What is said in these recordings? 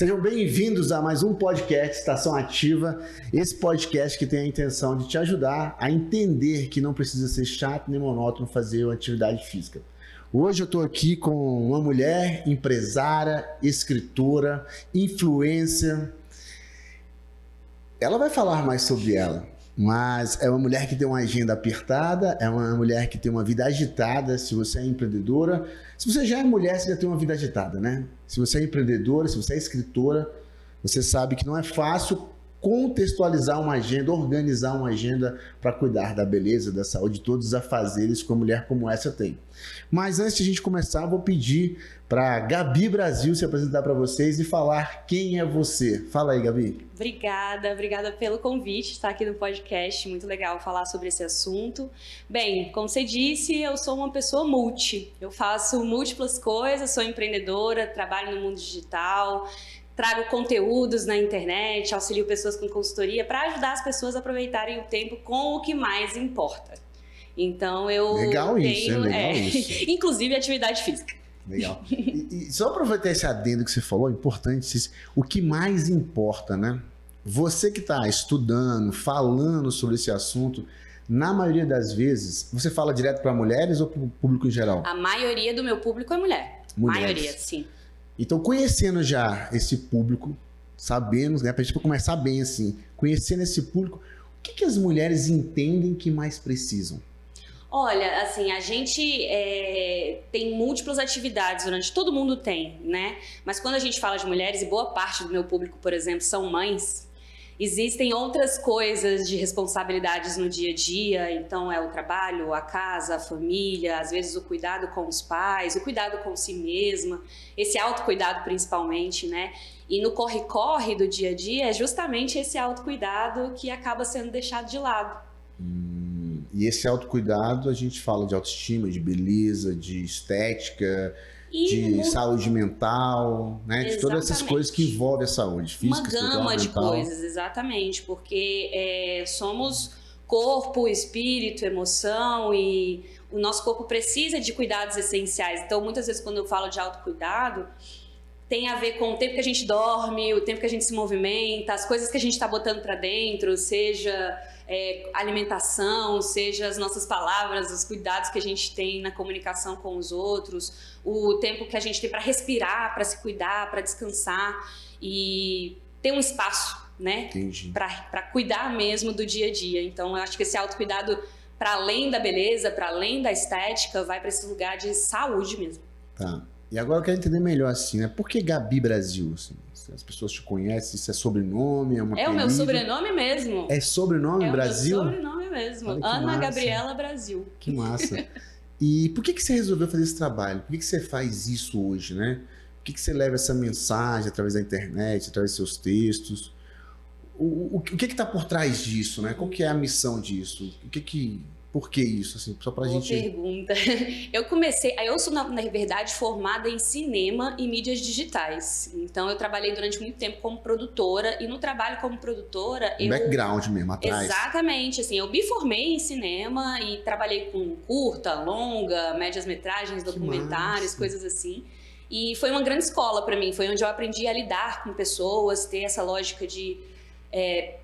Sejam bem-vindos a mais um podcast Estação Ativa. Esse podcast que tem a intenção de te ajudar a entender que não precisa ser chato nem monótono fazer uma atividade física. Hoje eu estou aqui com uma mulher empresária, escritora, influencer. Ela vai falar mais sobre ela, mas é uma mulher que tem uma agenda apertada, é uma mulher que tem uma vida agitada. Se você é empreendedora, se você já é mulher, você já tem uma vida agitada, né? Se você é empreendedora, se você é escritora, você sabe que não é fácil contextualizar uma agenda, organizar uma agenda para cuidar da beleza, da saúde, de todos os afazeres que uma mulher como essa tem. Mas antes de a gente começar, eu vou pedir para Gabi Brasil se apresentar para vocês e falar quem é você. Fala aí, Gabi. Obrigada pelo convite, estar aqui no podcast, muito legal falar sobre esse assunto. Bem, como você disse, eu sou uma pessoa multi, eu faço múltiplas coisas, sou empreendedora, trabalho no mundo digital, trago conteúdos na internet, auxilio pessoas com consultoria para ajudar as pessoas a aproveitarem o tempo com o que mais importa. Então eu legal tenho, isso. inclusive atividade física. Legal. E só aproveitar esse adendo que você falou, é importante, o que mais importa, né? Você que está estudando, falando sobre esse assunto, na maioria das vezes, você fala direto para mulheres ou para o público em geral? A maioria do meu público é mulher. Mulheres. Maioria, sim. Então, conhecendo já esse público, sabendo, né, para a gente começar bem assim, conhecendo esse público, o que as mulheres entendem que mais precisam? Olha, assim, a gente tem múltiplas atividades todo mundo tem, né? Mas quando a gente fala de mulheres, e boa parte do meu público, por exemplo, são mães, existem outras coisas de responsabilidades no dia a dia. Então é o trabalho, a casa, a família, às vezes o cuidado com os pais, o cuidado com si mesma, esse autocuidado principalmente, né? E no corre-corre do dia a dia é justamente esse autocuidado que acaba sendo deixado de lado. E esse autocuidado, a gente fala de autoestima, de beleza, de estética, de saúde mental, né? De todas essas coisas que envolvem a saúde física, espiritual, mental. Uma gama de coisas, exatamente, porque somos corpo, espírito, emoção, e o nosso corpo precisa de cuidados essenciais. Então, muitas vezes, quando eu falo de autocuidado, tem a ver com o tempo que a gente dorme, o tempo que a gente se movimenta, as coisas que a gente está botando para dentro, seja alimentação, seja as nossas palavras, os cuidados que a gente tem na comunicação com os outros, o tempo que a gente tem para respirar, para se cuidar, para descansar e ter um espaço, né? Para cuidar mesmo do dia a dia. Então, eu acho que esse autocuidado, para além da beleza, para além da estética, vai para esse lugar de saúde mesmo. Tá. E agora eu quero entender melhor assim, né? Por que Gabi Brasil? Assim? As pessoas te conhecem, isso é sobrenome, é uma apelido? O meu sobrenome mesmo. É sobrenome Brasil? É o meu sobrenome mesmo. Ana massa. Gabriela Brasil. Que massa. E por que você resolveu fazer esse trabalho? Por que você faz isso hoje, né? Por que você leva essa mensagem através da internet, através dos seus textos? O que está por trás disso, né? Qual que é a missão disso? Por que isso? Assim, só pra Boa gente... pergunta. Eu sou, na verdade, formada em cinema e mídias digitais. Então, eu trabalhei durante muito tempo como produtora, e no trabalho como produtora... background mesmo, atrás. Exatamente. Assim, eu me formei em cinema e trabalhei com curta, longa, médias-metragens, documentários, coisas assim. E foi uma grande escola pra mim. Foi onde eu aprendi a lidar com pessoas, ter essa lógica de...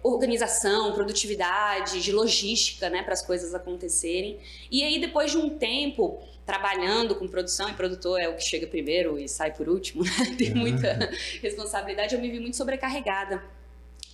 organização, produtividade, de logística, né, para as coisas acontecerem. E aí, depois de um tempo trabalhando com produção, e produtor é o que chega primeiro e sai por último, né? Tem muita responsabilidade, eu me vi muito sobrecarregada.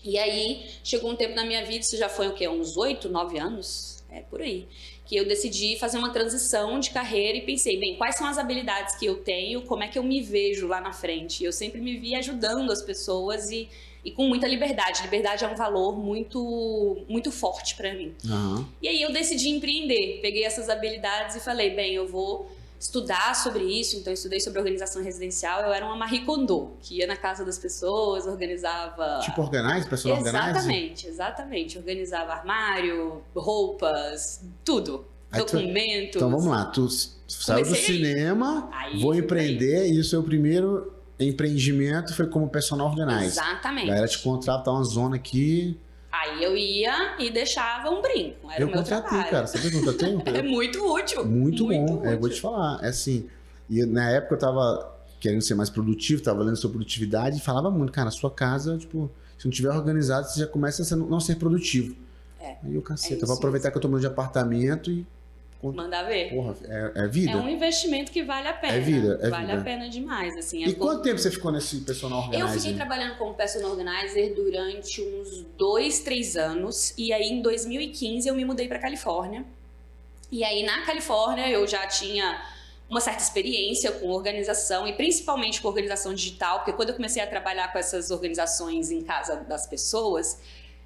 E aí, chegou um tempo na minha vida, isso já foi o quê? Uns 8, 9 anos? Por aí. Que eu decidi fazer uma transição de carreira e pensei, bem, quais são as habilidades que eu tenho, como é que eu me vejo lá na frente? E eu sempre me vi ajudando as pessoas e com muita liberdade. Liberdade é um valor muito, muito forte para mim. Uhum. E aí eu decidi empreender. Peguei essas habilidades e falei, bem, eu vou estudar sobre isso. Então, eu estudei sobre organização residencial. Eu era uma Marie Kondo, que ia na casa das pessoas, organizava... Tipo organize, pessoal organize? Exatamente. Organizava armário, roupas, tudo. Documento. Então, vamos lá. Tu saiu do cinema, vou empreender, e o seu primeiro... empreendimento foi como personal organizer. Exatamente. A galera te contrata uma zona aqui. Aí eu ia e deixava um brinco. Era o meu trabalho. Eu contratei, cara. Sabe que eu contratei? É muito útil. Muito bom. Útil. Eu vou te falar. É assim, e na época eu tava querendo ser mais produtivo, estava lendo sobre produtividade e falava muito, cara, a sua casa, tipo, se não tiver organizado, você já começa a não ser produtivo. Aí eu caceta, vou aproveitar que eu tô mudando de apartamento e... Mandar ver. Porra, é vida. É um investimento que vale a pena. É vida, vale a pena demais, assim. E quanto tempo você ficou nesse personal organizer? Eu fiquei trabalhando como personal organizer durante uns 2, 3 anos. E aí, em 2015, eu me mudei pra Califórnia. E aí, na Califórnia, eu já tinha uma certa experiência com organização e principalmente com organização digital, porque quando eu comecei a trabalhar com essas organizações em casa das pessoas,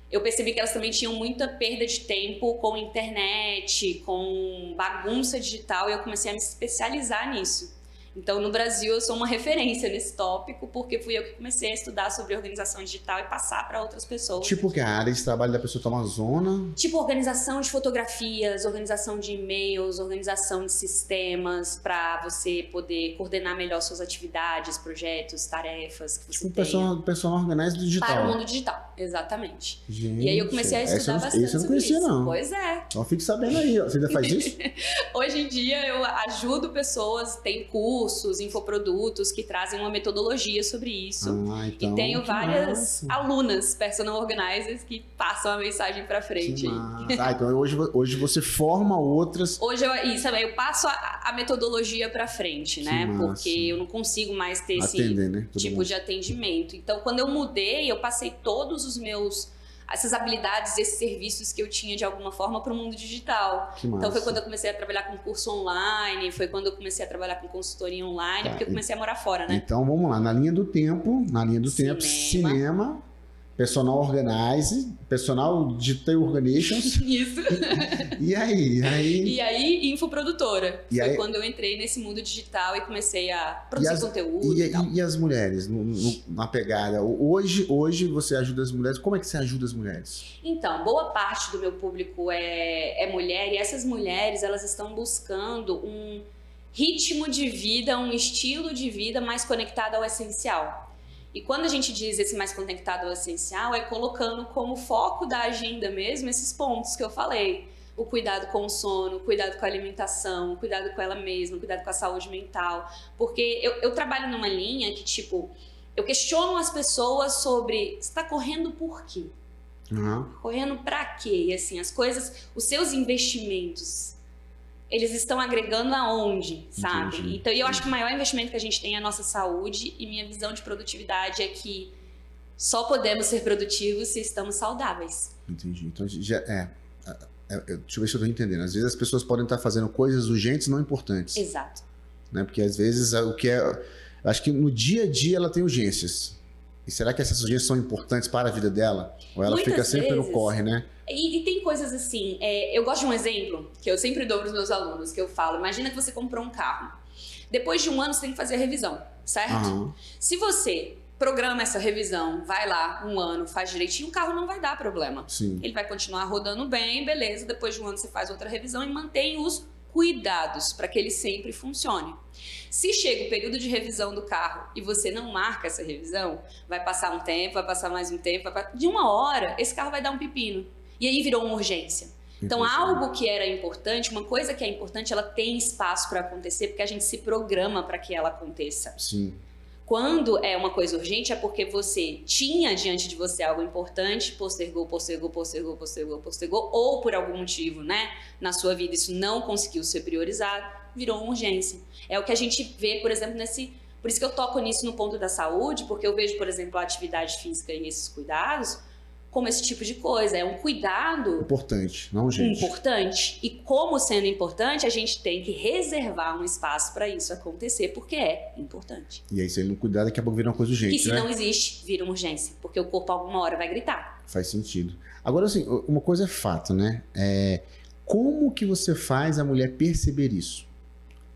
eu percebi que elas também tinham muita perda de tempo com internet, com bagunça digital, e eu comecei a me especializar nisso. Então, no Brasil, eu sou uma referência nesse tópico, porque fui eu que comecei a estudar sobre organização digital e passar para outras pessoas. Tipo que a área de trabalho da pessoa tá uma zona? Tipo organização de fotografias, organização de e-mails, organização de sistemas, para você poder coordenar melhor suas atividades, projetos, tarefas que você tenha. Personal organizer digital. Para o mundo digital, exatamente. Gente, e aí eu comecei a estudar bastante isso eu não conhecia, sobre isso. Não. Pois é. Então fique sabendo aí, você ainda faz isso? Hoje em dia eu ajudo pessoas, tenho cursos, infoprodutos que trazem uma metodologia sobre isso. Então, e tenho várias alunas personal organizers que passam a mensagem para frente. Então hoje você forma outras. Hoje eu passo a metodologia para frente, né? Porque eu não consigo mais ter esse tipo de atendimento. Então, quando eu mudei, eu passei todos os meus essas habilidades, esses serviços que eu tinha de alguma forma para o mundo digital. Então foi quando eu comecei a trabalhar com curso online, foi quando eu comecei a trabalhar com consultoria online, porque eu comecei a morar fora, né? Então vamos lá, na linha do tempo, cinema, personal organize, personal digital organizations. Isso. E aí, infoprodutora. Foi quando eu entrei nesse mundo digital e comecei a produzir conteúdo. E as mulheres, na pegada? Hoje você ajuda as mulheres. Como é que você ajuda as mulheres? Então, boa parte do meu público é mulher, e essas mulheres, elas estão buscando um ritmo de vida, um estilo de vida mais conectado ao essencial. E quando a gente diz esse mais conectado ao essencial, é colocando como foco da agenda mesmo esses pontos que eu falei. O cuidado com o sono, o cuidado com a alimentação, o cuidado com ela mesma, o cuidado com a saúde mental. Porque eu trabalho numa linha que, tipo, eu questiono as pessoas sobre, você tá correndo por quê? Correndo pra quê? E assim, as coisas, os seus investimentos, eles estão agregando aonde, sabe? Entendi. Então, eu acho que o maior investimento que a gente tem é a nossa saúde, e minha visão de produtividade é que só podemos ser produtivos se estamos saudáveis. Entendi. Então, deixa eu ver se eu estou entendendo. Às vezes as pessoas podem estar fazendo coisas urgentes não importantes. Exato. Né? Porque às vezes acho que no dia a dia ela tem urgências. E será que essas urgências são importantes para a vida dela? Ou ela fica sempre no corre, né? E tem coisas assim, eu gosto de um exemplo que eu sempre dou para os meus alunos, que eu falo, imagina que você comprou um carro. Depois de um ano você tem que fazer a revisão, certo? Se você programa essa revisão, vai lá, um ano, faz direitinho, o carro não vai dar problema. Sim. Ele vai continuar rodando bem, beleza, depois de um ano você faz outra revisão e mantém os cuidados para que ele sempre funcione. Se chega o período de revisão do carro e você não marca essa revisão, vai passar um tempo, vai passar mais um tempo, de uma hora, esse carro vai dar um pepino. E aí virou uma urgência. Então, algo que era importante, uma coisa que é importante, ela tem espaço para acontecer, porque a gente se programa para que ela aconteça. Sim. Quando é uma coisa urgente, é porque você tinha diante de você algo importante, postergou, ou por algum motivo, né, na sua vida isso não conseguiu ser priorizado, virou uma urgência. É o que a gente vê, por exemplo, por isso que eu toco nisso no ponto da saúde, porque eu vejo, por exemplo, a atividade física e esses cuidados como esse tipo de coisa. É um cuidado importante, não urgente. Importante. E como sendo importante, a gente tem que reservar um espaço para isso acontecer, porque é importante. E aí, se ele não cuidar, daqui a pouco vira uma coisa urgente, que se não existe, vira uma urgência, porque o corpo alguma hora vai gritar. Faz sentido. Agora, assim, uma coisa é fato, né? Como que você faz a mulher perceber isso?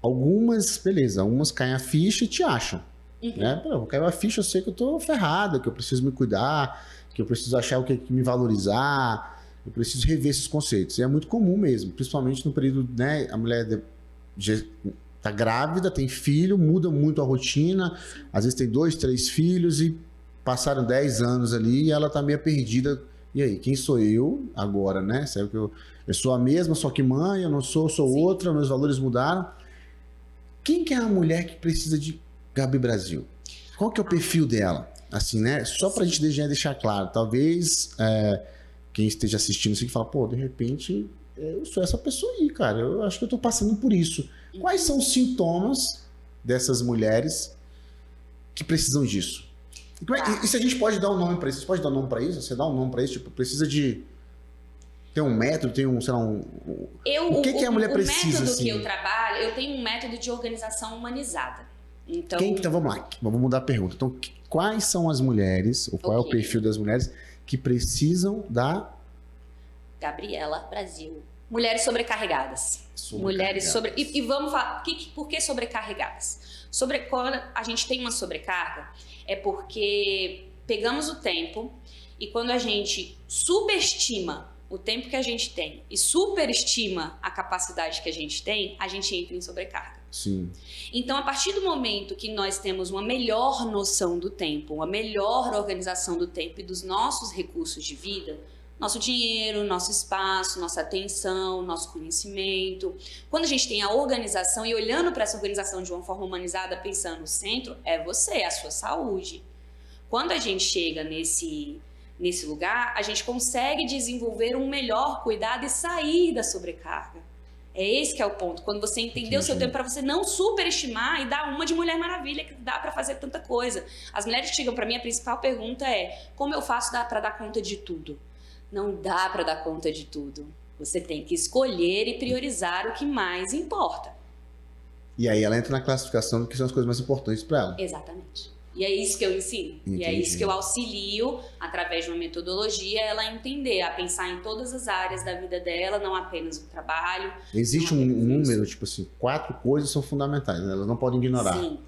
Algumas, beleza, algumas caem a ficha e te acham. Né? Pô, caiu a ficha, eu sei que eu tô ferrado, que eu preciso me cuidar, que eu preciso achar o que me valorizar, eu preciso rever esses conceitos. E é muito comum mesmo, principalmente no período, né, a mulher tá grávida, tem filho, muda muito a rotina, às vezes tem 2, 3 filhos e passaram 10 anos ali e ela tá meio perdida. E aí, quem sou eu agora, né? Será que eu sou a mesma, só que mãe, eu não sou, sou outra, meus valores mudaram. Quem que é a mulher que precisa de Gabi Brasil, qual que é o perfil dela? Assim, né? Só pra gente deixar claro, talvez quem esteja assistindo assim que fala, pô, de repente eu sou essa pessoa aí, cara. Eu acho que eu tô passando por isso. Quais são os sintomas dessas mulheres que precisam disso? E se a gente pode dar um nome pra isso? Você pode dar um nome pra isso? Você dá um nome pra isso? Tipo, precisa de... Tem um método, tem um, sei lá, o que a mulher precisa? O método assim? que eu trabalho, eu tenho um método de organização humanizada. Então, Vamos lá, vamos mudar a pergunta. Então, quais são as mulheres, ou qual é o perfil das mulheres que precisam da... Gabriela Brasil. Mulheres sobrecarregadas. Mulheres sobre... E vamos falar, por que sobrecarregadas? Quando a gente tem uma sobrecarga, é porque pegamos o tempo e quando a gente subestima o tempo que a gente tem e superestima a capacidade que a gente tem, a gente entra em sobrecarga. Sim. Então, a partir do momento que nós temos uma melhor noção do tempo, uma melhor organização do tempo e dos nossos recursos de vida, nosso dinheiro, nosso espaço, nossa atenção, nosso conhecimento. Quando a gente tem a organização e olhando para essa organização de uma forma humanizada, pensando no centro, é você, é a sua saúde. Quando a gente chega nesse lugar, a gente consegue desenvolver um melhor cuidado e sair da sobrecarga. É esse que é o ponto. Quando você entender o seu tempo para você não superestimar e dar uma de Mulher Maravilha, que dá para fazer tanta coisa. As mulheres que chegam para mim, a principal pergunta é: como eu faço para dar conta de tudo? Não dá para dar conta de tudo. Você tem que escolher e priorizar o que mais importa. E aí ela entra na classificação do que são as coisas mais importantes para ela. Exatamente. E é isso que eu ensino. Entendi. E é isso que eu auxilio, através de uma metodologia, ela a entender, a pensar em todas as áreas da vida dela, não apenas o trabalho. Existe um número, tipo assim, 4 coisas são fundamentais, né? Elas não podem ignorar. Sim.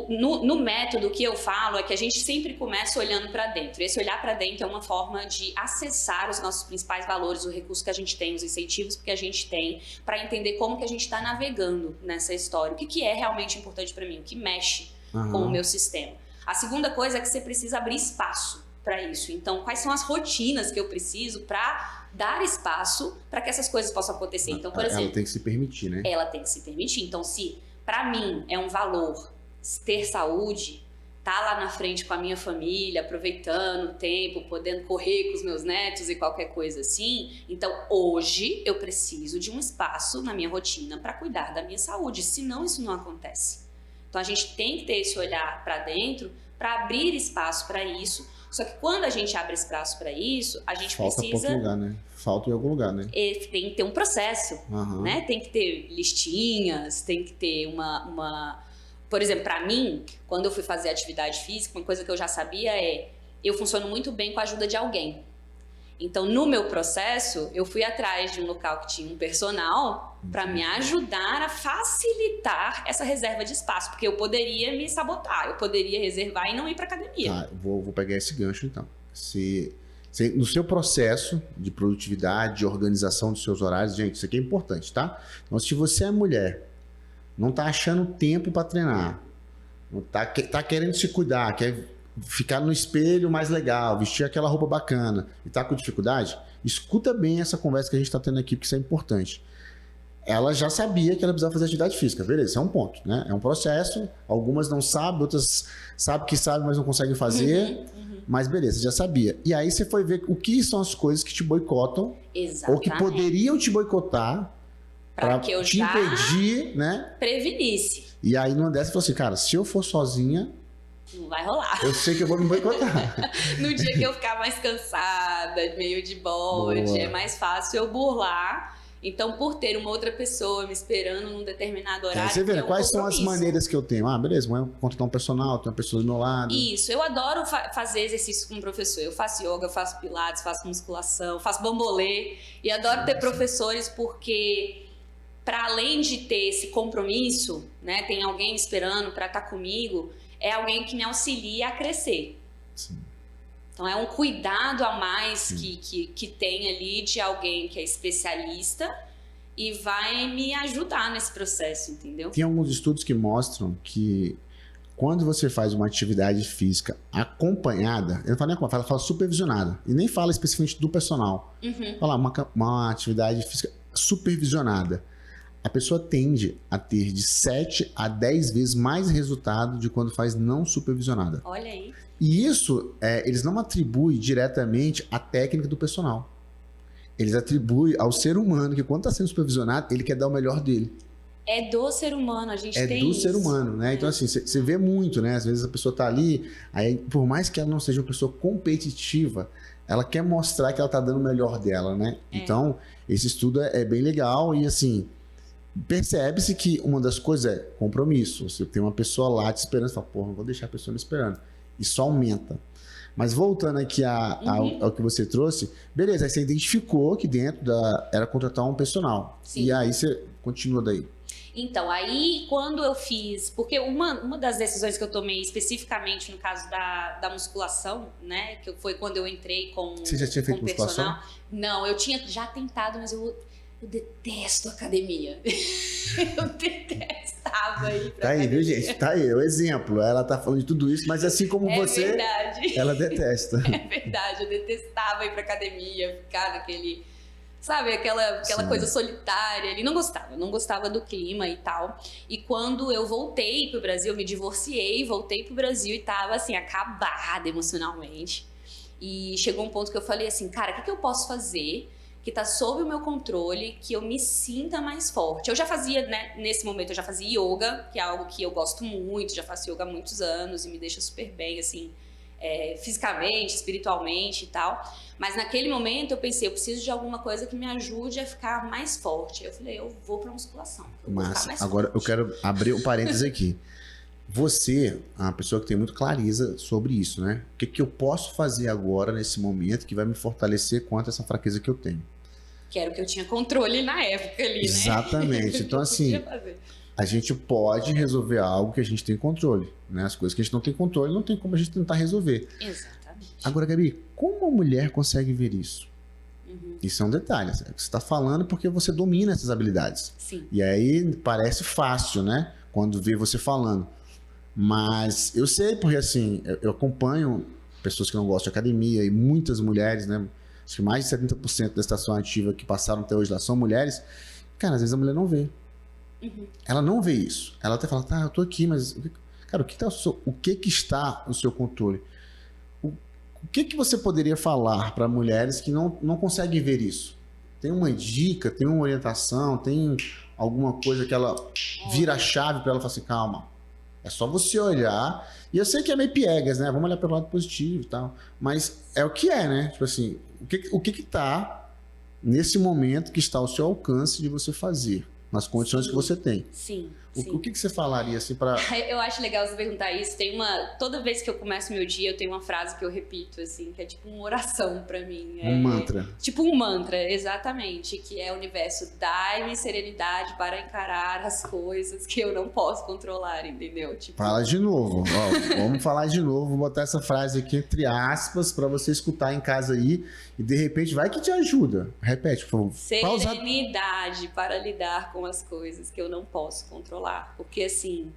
No método, o que eu falo é que a gente sempre começa olhando para dentro. Esse olhar para dentro é uma forma de acessar os nossos principais valores, o recurso que a gente tem, os incentivos que a gente tem, para entender como que a gente está navegando nessa história. O que é realmente importante para mim, o que mexe com o meu sistema. A segunda coisa é que você precisa abrir espaço para isso. Então, quais são as rotinas que eu preciso para dar espaço para que essas coisas possam acontecer? Então, por exemplo... Ela tem que se permitir, né? Ela tem que se permitir. Então, se... Para mim, é um valor ter saúde, estar lá na frente com a minha família, aproveitando o tempo, podendo correr com os meus netos e qualquer coisa assim. Então, hoje, eu preciso de um espaço na minha rotina para cuidar da minha saúde, senão isso não acontece. Então, a gente tem que ter esse olhar para dentro para abrir espaço para isso. Só que quando a gente abre espaço para isso, a gente precisa... lugar, né? Falta em algum lugar, né? Tem que ter um processo, né? Tem que ter listinhas, tem que ter uma... Por exemplo, para mim, quando eu fui fazer atividade física, uma coisa que eu já sabia é... Eu funciono muito bem com a ajuda de alguém. Então, no meu processo, eu fui atrás de um local que tinha um personal para me ajudar a facilitar essa reserva de espaço, porque eu poderia me sabotar, eu poderia reservar e não ir para academia. Tá, vou pegar esse gancho então. No seu processo de produtividade, de organização dos seus horários, gente, isso aqui é importante, tá? Então, se você é mulher, não tá achando tempo para treinar, não tá querendo se cuidar, quer ficar no espelho mais legal, vestir aquela roupa bacana e tá com dificuldade, escuta bem essa conversa que a gente tá tendo aqui, porque isso é importante. Ela já sabia que ela precisava fazer atividade física, beleza, isso é um ponto, né? É um processo, algumas não sabem, outras sabem que sabem, mas não conseguem fazer, mas beleza, já sabia. E aí você foi ver o que são as coisas que te boicotam, ou que poderiam te boicotar, para que eu te impedir, né? Prevenisse. E aí numa dessas você falou assim, cara, se eu for sozinha, não vai rolar. Eu sei que eu vou me boicotar. No dia que eu ficar mais cansada, meio de bode, é mais fácil eu burlar. Então, por ter uma outra pessoa me esperando num determinado horário... Você vê, quais são as maneiras que eu tenho? Ah, beleza, vou contratar um personal, tem uma pessoa do meu lado. Isso, eu adoro fazer exercício com um professor. Eu faço yoga, eu faço pilates, faço musculação, faço bambolê. E adoro ter professores porque... Para além de ter esse compromisso, né, tem alguém esperando para estar comigo, é alguém que me auxilia a crescer. Sim. Então, é um cuidado a mais que tem ali de alguém que é especialista e vai me ajudar nesse processo, entendeu? Tem alguns estudos que mostram que quando você faz uma atividade física acompanhada, eu não falo nem acompanhada, fala supervisionada, e nem fala especificamente do personal. Fala uma atividade física supervisionada. a pessoa tende a ter de 7 a 10 vezes mais resultado de quando faz não supervisionada. Olha aí. E isso, eles não atribuem diretamente à técnica do personal. Eles atribuem ao ser humano que quando está sendo supervisionado, ele quer dar o melhor dele. É do ser humano, a gente tem É do isso. ser humano, né? Então, assim, você vê muito, né? Às vezes a pessoa tá ali, aí, por mais que ela não seja uma pessoa competitiva, ela quer mostrar que ela tá dando o melhor dela, né? Então, esse estudo é bem legal e, assim, percebe-se que uma das coisas é compromisso. Você tem uma pessoa lá te esperando, você fala, porra, não vou deixar a pessoa me esperando. Isso aumenta. Mas voltando aqui ao que você trouxe, beleza, aí você identificou que dentro era contratar um personal. Sim. E aí você continua daí. Então, aí quando eu fiz... Porque uma das decisões que eu tomei especificamente no caso da musculação, né? Que foi quando eu entrei com Você já tinha feito musculação? personal. Não, eu tinha já tentado, mas eu detesto academia. Eu detestava ir pra Tá aí, academia. viu, gente? Tá aí, é o exemplo. Ela tá falando de tudo isso, mas assim como você, Verdade. ela detesta. É verdade, eu detestava ir pra academia, ficar naquele... Sabe, aquela Sim. coisa solitária ali. Não gostava do clima e tal. E quando eu voltei pro Brasil, eu me divorciei, voltei pro Brasil e tava, assim, acabada emocionalmente. E chegou um ponto que eu falei assim, cara, o que eu posso fazer que tá sob o meu controle, que eu me sinta mais forte? Eu já fazia, né, nesse momento, eu já fazia yoga, que é algo que eu gosto muito, já faço yoga há muitos anos e me deixa super bem, assim, fisicamente, espiritualmente e tal. Mas naquele momento eu pensei, eu preciso de alguma coisa que me ajude a ficar mais forte. Eu falei, eu vou pra musculação. Mas agora eu quero abrir um parênteses aqui. Você é uma pessoa que tem muito clareza sobre isso, né? O que eu posso fazer agora, nesse momento, que vai me fortalecer contra essa fraqueza que eu tenho? Que era o que eu tinha controle na época ali, né? Exatamente. Então, assim, a gente pode resolver algo que a gente tem controle, né? As coisas que a gente não tem controle, não tem como a gente tentar resolver. Exatamente. Agora, Gabi, como uma mulher consegue ver isso? Isso é um detalhe. Você está falando porque você domina essas habilidades. Sim. E aí parece fácil, né? Quando vê você falando. Mas eu sei porque, assim, eu acompanho pessoas que não gostam de academia e muitas mulheres, né? Acho que mais de 70% da estação ativa que passaram até hoje lá são mulheres. Cara, às vezes a mulher não vê. Ela não vê isso. Ela até fala, tá, eu tô aqui, mas... Cara, o que está no seu controle? O que você poderia falar para mulheres que não conseguem ver isso? Tem uma dica, tem uma orientação, tem alguma coisa que ela vira a chave para ela falar assim, calma, é só você olhar. E eu sei que é meio piegas, né? Vamos olhar pelo lado positivo e tal. Mas é o que é, né? Tipo assim, o que tá nesse momento que está ao seu alcance de você fazer, nas condições que você tem? Sim. O que você falaria assim para... Eu acho legal você perguntar isso. Toda vez que eu começo meu dia, eu tenho uma frase que eu repito, assim, que é tipo uma oração pra mim. Um mantra. Tipo um mantra, exatamente. Que é o universo, dai-me serenidade para encarar as coisas que eu não posso controlar, entendeu? Tipo... Fala de novo. Ó, vamos falar de novo. Vou botar essa frase aqui entre aspas pra você escutar em casa aí. E de repente vai que te ajuda. Repete, por favor. Serenidade para lidar com as coisas que eu não posso controlar. Porque assim,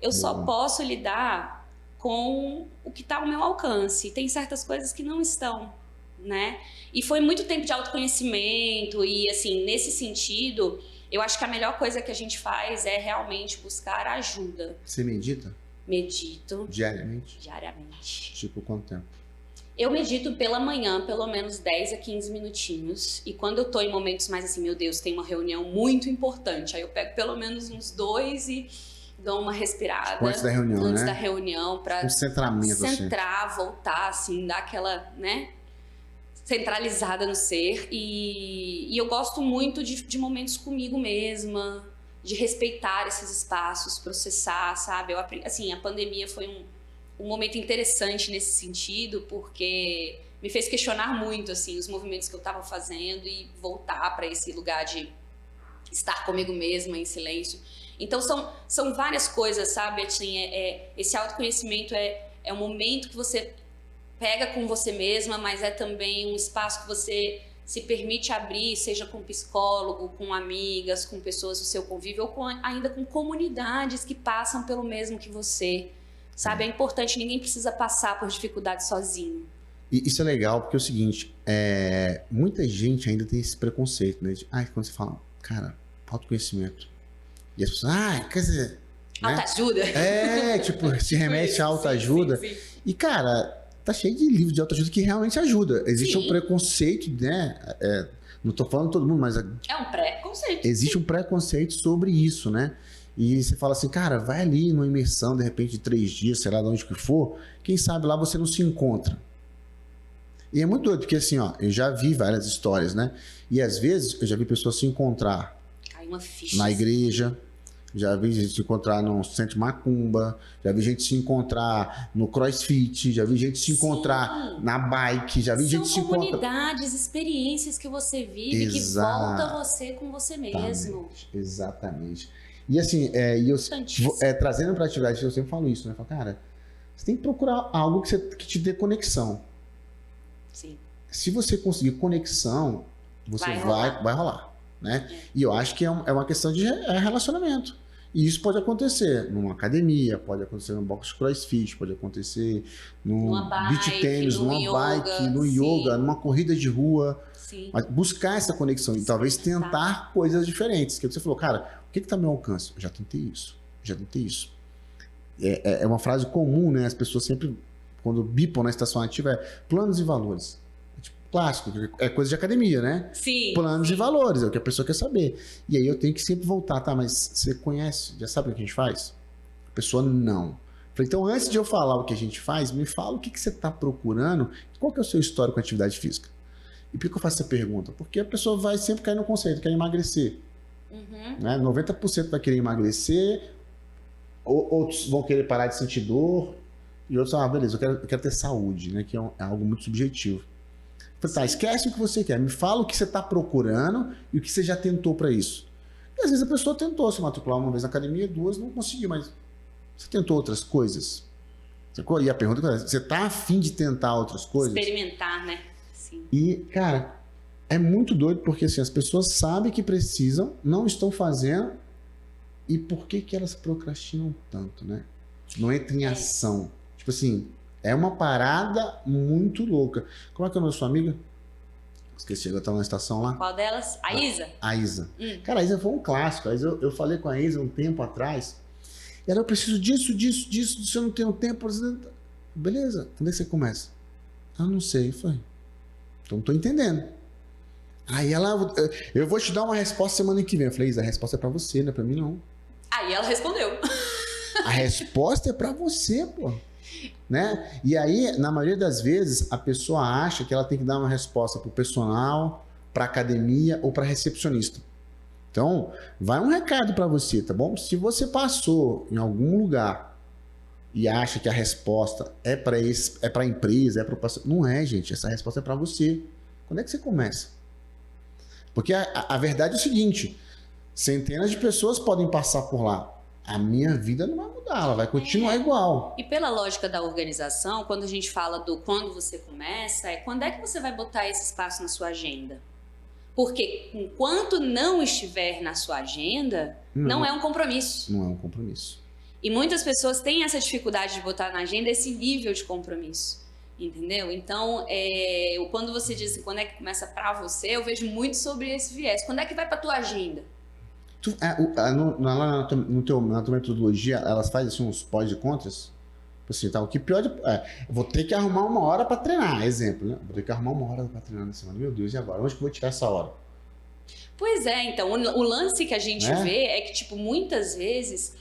eu só posso lidar com o que está ao meu alcance. Tem certas coisas que não estão, né? E foi muito tempo de autoconhecimento e assim, nesse sentido, eu acho que a melhor coisa que a gente faz é realmente buscar ajuda. Você medita? Medito. Diariamente? Diariamente. Tipo, quanto tempo? Eu medito pela manhã, pelo menos 10 a 15 minutinhos. E quando eu tô em momentos mais assim, meu Deus, tem uma reunião muito importante. Aí eu pego pelo menos uns 2 e dou uma respirada. Tipo, antes da reunião, antes né? da reunião, pra Um centramento, centrar, voltar, assim, dar aquela, né? Centralizada no ser. E eu gosto muito de momentos comigo mesma, de respeitar esses espaços, processar, sabe? Assim, a pandemia foi um momento interessante nesse sentido, porque me fez questionar muito, assim, os movimentos que eu estava fazendo e voltar para esse lugar de estar comigo mesma em silêncio. Então, são várias coisas, sabe? Assim, esse autoconhecimento é um momento que você pega com você mesma, mas é também um espaço que você se permite abrir, seja com psicólogo, com amigas, com pessoas do seu convívio, ou ainda com comunidades que passam pelo mesmo que você. Sabe, é importante, ninguém precisa passar por dificuldade sozinho. E isso é legal porque é o seguinte, muita gente ainda tem esse preconceito, né? Quando você fala, cara, autoconhecimento. E as pessoas, quer dizer... Né? Autoajuda? Tipo, se remete à autoajuda. Sim. E, cara, tá cheio de livros de autoajuda que realmente ajuda. Existe um preconceito, né? Não tô falando todo mundo, mas... É um preconceito. Existe um preconceito sobre isso, né? E você fala assim, cara, vai ali numa imersão, de repente, de 3 dias, sei lá de onde que for, quem sabe lá você não se encontra. E é muito doido, porque assim, ó, eu já vi várias histórias, né? E às vezes eu já vi pessoas se encontrar na igreja, já vi gente se encontrar no centro de macumba, já vi gente se encontrar no crossfit, já vi gente se encontrar na bike, já vi gente se encontrar... São comunidades, experiências que você vive, que volta você com você mesmo. Exatamente. E assim, trazendo para a atividade, eu sempre falo isso, né? Eu falo, cara, você tem que procurar algo que te dê conexão. Sim. Se você conseguir conexão, você vai rolar, né? E eu acho que é uma questão de relacionamento. E isso pode acontecer numa academia, pode acontecer num box crossfit, pode acontecer num beach tênis, numa bike, no yoga, numa corrida de rua. Sim. Mas buscar essa conexão e talvez tentar coisas diferentes. Que você falou, cara, o que está ao meu alcance? Eu já tentei isso. É uma frase comum, né? As pessoas sempre, quando bipam na estação ativa, planos e valores. É tipo clássico, é coisa de academia, né? Sim. Planos e valores, é o que a pessoa quer saber. E aí eu tenho que sempre voltar, tá? Mas você conhece, já sabe o que a gente faz? A pessoa não. Falei, então antes de eu falar o que a gente faz, me fala o que você está procurando, qual que é o seu histórico com atividade física? E por que eu faço essa pergunta? Porque a pessoa vai sempre cair no conceito, quer emagrecer. Né? 90% vai querer emagrecer, outros vão querer parar de sentir dor, e outros, beleza, eu quero ter saúde, né? Que é algo muito subjetivo. Falei, tá, esquece o que você quer, me fala o que você está procurando e o que você já tentou para isso. E às vezes a pessoa tentou se matricular uma vez na academia, 2, não conseguiu, mas você tentou outras coisas? E a pergunta é, você está afim de tentar outras coisas? Experimentar, né? Sim. E, cara, é muito doido porque assim, as pessoas sabem que precisam, não estão fazendo, e por que elas procrastinam tanto, né? Não entra em ação. Tipo assim, é uma parada muito louca. Como é que é o nome da sua amiga? Esqueci, ela tá na estação lá. Qual delas? A Isa? A Isa. Cara, a Isa foi um clássico. Eu falei com a Isa um tempo atrás, e ela, eu preciso disso, se eu não tenho tempo. Beleza, quando é que você começa? Eu não sei, foi. Então não tô entendendo. Aí ela, eu vou te dar uma resposta semana que vem. Eu falei, Isa, a resposta é pra você, não é pra mim não. Aí ela respondeu. A resposta é pra você, pô. Né? E aí, na maioria das vezes, a pessoa acha que ela tem que dar uma resposta pro personal, pra academia ou pra recepcionista. Então, vai um recado pra você, tá bom? Se você passou em algum lugar e acha que a resposta é pra empresa, é pro paciente, não é, gente. Essa resposta é pra você. Quando é que você começa? Porque a verdade é o seguinte, centenas de pessoas podem passar por lá. A minha vida não vai mudar, ela vai continuar igual. E pela lógica da organização, quando a gente fala do quando você começa, quando é que você vai botar esse espaço na sua agenda? Porque enquanto não estiver na sua agenda, não é um compromisso. Não é um compromisso. E muitas pessoas têm essa dificuldade de botar na agenda esse nível de compromisso. Entendeu? Então, quando você diz assim, quando é que começa pra você, eu vejo muito sobre esse viés. Quando é que vai pra tua agenda? Na tua metodologia, elas fazem assim, uns pós e contras? Assim, tá, o que pior vou ter que arrumar uma hora pra treinar, exemplo, né? Vou ter que arrumar uma hora pra treinar na semana. Meu Deus, e agora? Onde que eu vou tirar essa hora? Pois é, então, o lance que a gente vê é que, tipo, muitas vezes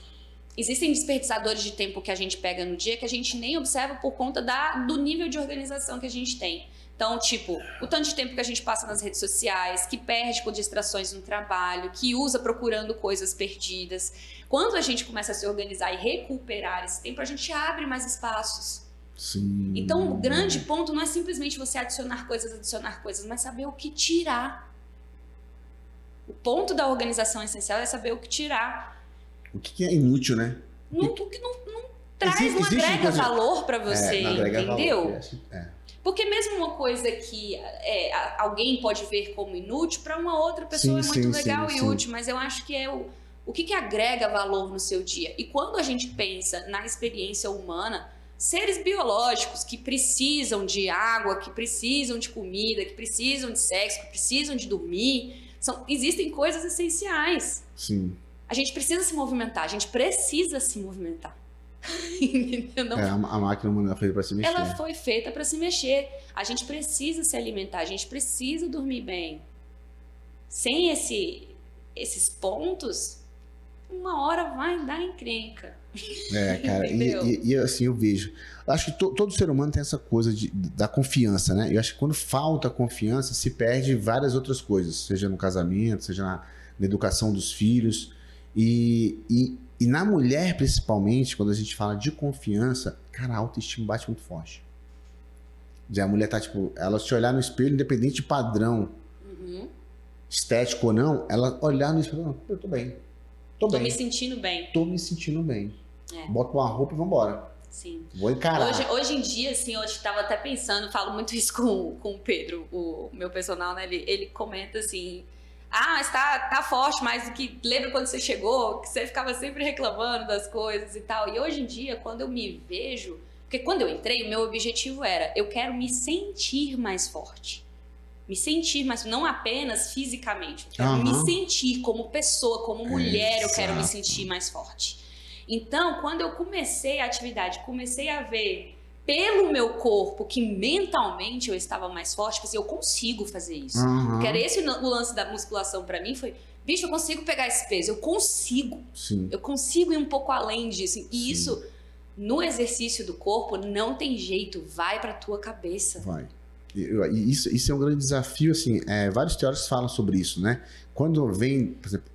existem desperdiçadores de tempo que a gente pega no dia que a gente nem observa por conta do nível de organização que a gente tem. Então, tipo, o tanto de tempo que a gente passa nas redes sociais, que perde com distrações no trabalho, que usa procurando coisas perdidas. Quando a gente começa a se organizar e recuperar esse tempo, a gente abre mais espaços. Sim. Então, o grande ponto não é simplesmente você adicionar coisas, mas saber o que tirar. O ponto da organização essencial é saber o que tirar. O que é inútil, né? O que não traz, não agrega valor para você, entendeu? Valor, Porque mesmo uma coisa que alguém pode ver como inútil, para uma outra pessoa é muito legal e útil, mas eu acho que é o que agrega valor no seu dia. E quando a gente pensa na experiência humana, seres biológicos que precisam de água, que precisam de comida, que precisam de sexo, que precisam de dormir, Existem coisas essenciais. Sim. A gente precisa se movimentar, a gente precisa se movimentar. Entendeu? A máquina não é feita para se mexer. Ela foi feita para se mexer. A gente precisa se alimentar, a gente precisa dormir bem. Sem esses pontos, uma hora vai dar encrenca. Cara, e assim eu vejo. Acho que todo ser humano tem essa coisa da confiança, né? Eu acho que quando falta confiança, se perde várias outras coisas, seja no casamento, seja na educação dos filhos. E na mulher, principalmente, quando a gente fala de confiança, cara, a autoestima bate muito forte. A mulher tá, tipo, ela se olhar no espelho, independente de padrão, estético ou não, ela olhar no espelho, não, eu tô bem. Tô me sentindo bem. Tô me sentindo bem. Bota uma roupa e vambora. Sim. Vou encarar. Hoje em dia, assim, eu estava até pensando, falo muito isso com o Pedro, o meu personal, né? Ele comenta assim, tá forte, mas do que lembra quando você chegou, que você ficava sempre reclamando das coisas e tal. E hoje em dia, quando eu me vejo, porque quando eu entrei, o meu objetivo era, eu quero me sentir mais forte. Me sentir mais, não apenas fisicamente, eu quero me sentir como pessoa, como mulher, eu quero me sentir mais forte. Então, quando eu comecei a atividade, comecei a ver pelo meu corpo que mentalmente eu estava mais forte, porque eu consigo fazer isso. Porque era esse o lance da musculação pra mim, foi, bicho, eu consigo pegar esse peso, eu consigo. Sim. Eu consigo ir um pouco além disso. E isso, no exercício do corpo, não tem jeito, vai pra tua cabeça. Vai. E isso é um grande desafio, assim, vários teóricos falam sobre isso, né? Quando vem, por exemplo,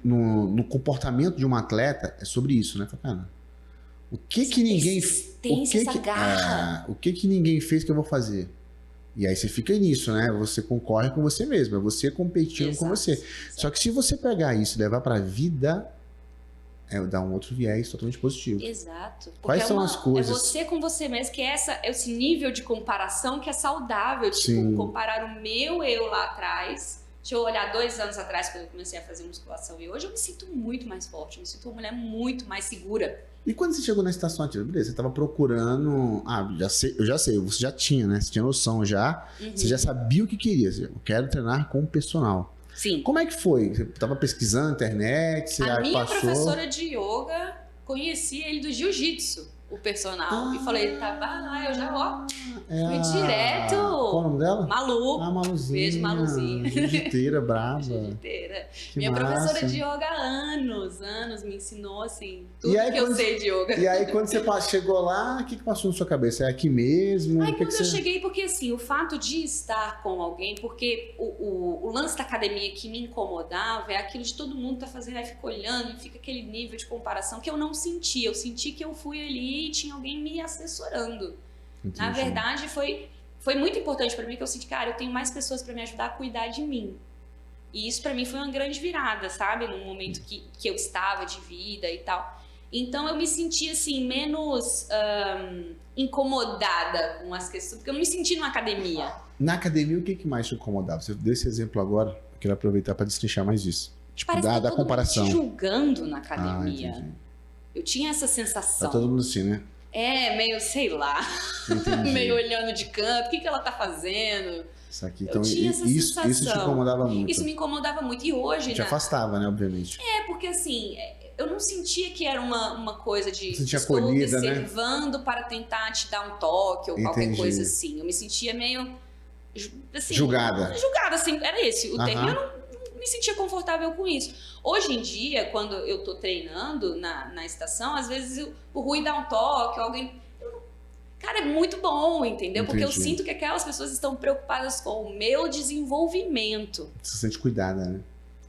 no comportamento de um atleta, é sobre isso, né? Cara, o que ninguém fez que eu vou fazer? E aí você fica nisso, né? Você concorre com você mesmo, é você competindo com você. Só que se você pegar isso e levar pra vida, dá um outro viés totalmente positivo. Exato. Quais são as coisas? É você com você mesmo, que esse nível de comparação que é saudável. Tipo, comparar o meu eu lá atrás. Deixa eu olhar 2 anos atrás, quando eu comecei a fazer musculação. E hoje eu me sinto muito mais forte, eu me sinto uma mulher muito mais segura. E quando você chegou na estação ativa, beleza, você estava procurando... eu já sei, você já tinha, né? Você tinha noção já, você já sabia o que queria. Eu quero treinar com o personal. Sim. Como é que foi? Você estava pesquisando na internet? Você a minha passou... professora de yoga, conheci ele do jiu-jitsu, o personal. E falei, eu já fui direto. Qual o nome dela? Malu. Maluzinha. Beijo, Maluzinha. Jiu-jiteira, brava. Jiu-jiteira. Que minha massa. professora de yoga há anos me ensinou, assim, tudo que eu sei de yoga. E aí, quando você chegou lá, o que passou na sua cabeça? É aqui mesmo? Quando eu cheguei, porque assim, o fato de estar com alguém, porque o lance da academia que me incomodava é aquilo de todo mundo tá fazendo, aí fica olhando e fica aquele nível de comparação que eu não senti. Eu senti que eu fui ali e tinha alguém me assessorando. Entendi. Na verdade, foi muito importante pra mim, que eu senti, cara, eu tenho mais pessoas pra me ajudar a cuidar de mim. E isso pra mim foi uma grande virada, sabe? Num momento que eu estava de vida e tal. Então eu me senti assim, menos incomodada com as questões, porque eu não me senti numa academia. Na academia, o que mais te incomodava? Você deu esse exemplo agora, eu quero aproveitar para destrinchar mais isso. Tipo, parece da comparação. Mundo te julgando na academia. Eu tinha essa sensação. Tá todo mundo assim, né? Meio, sei lá, meio olhando de canto, o que ela tá fazendo? Isso aqui, então, isso te incomodava muito. Isso me incomodava muito. E hoje... Te afastava, né, obviamente. Porque assim, eu não sentia que era uma coisa de... Você estou acolhida, observando, né? Para tentar te dar um toque ou qualquer coisa assim. Eu me sentia meio... Assim, julgada, assim, era esse o termo. Eu não me sentia confortável com isso. Hoje em dia, quando eu tô treinando na estação, às vezes o Rui dá um toque, alguém... Cara, é muito bom, entendeu? Porque eu sinto que aquelas pessoas estão preocupadas com o meu desenvolvimento. Você se sente cuidada, né?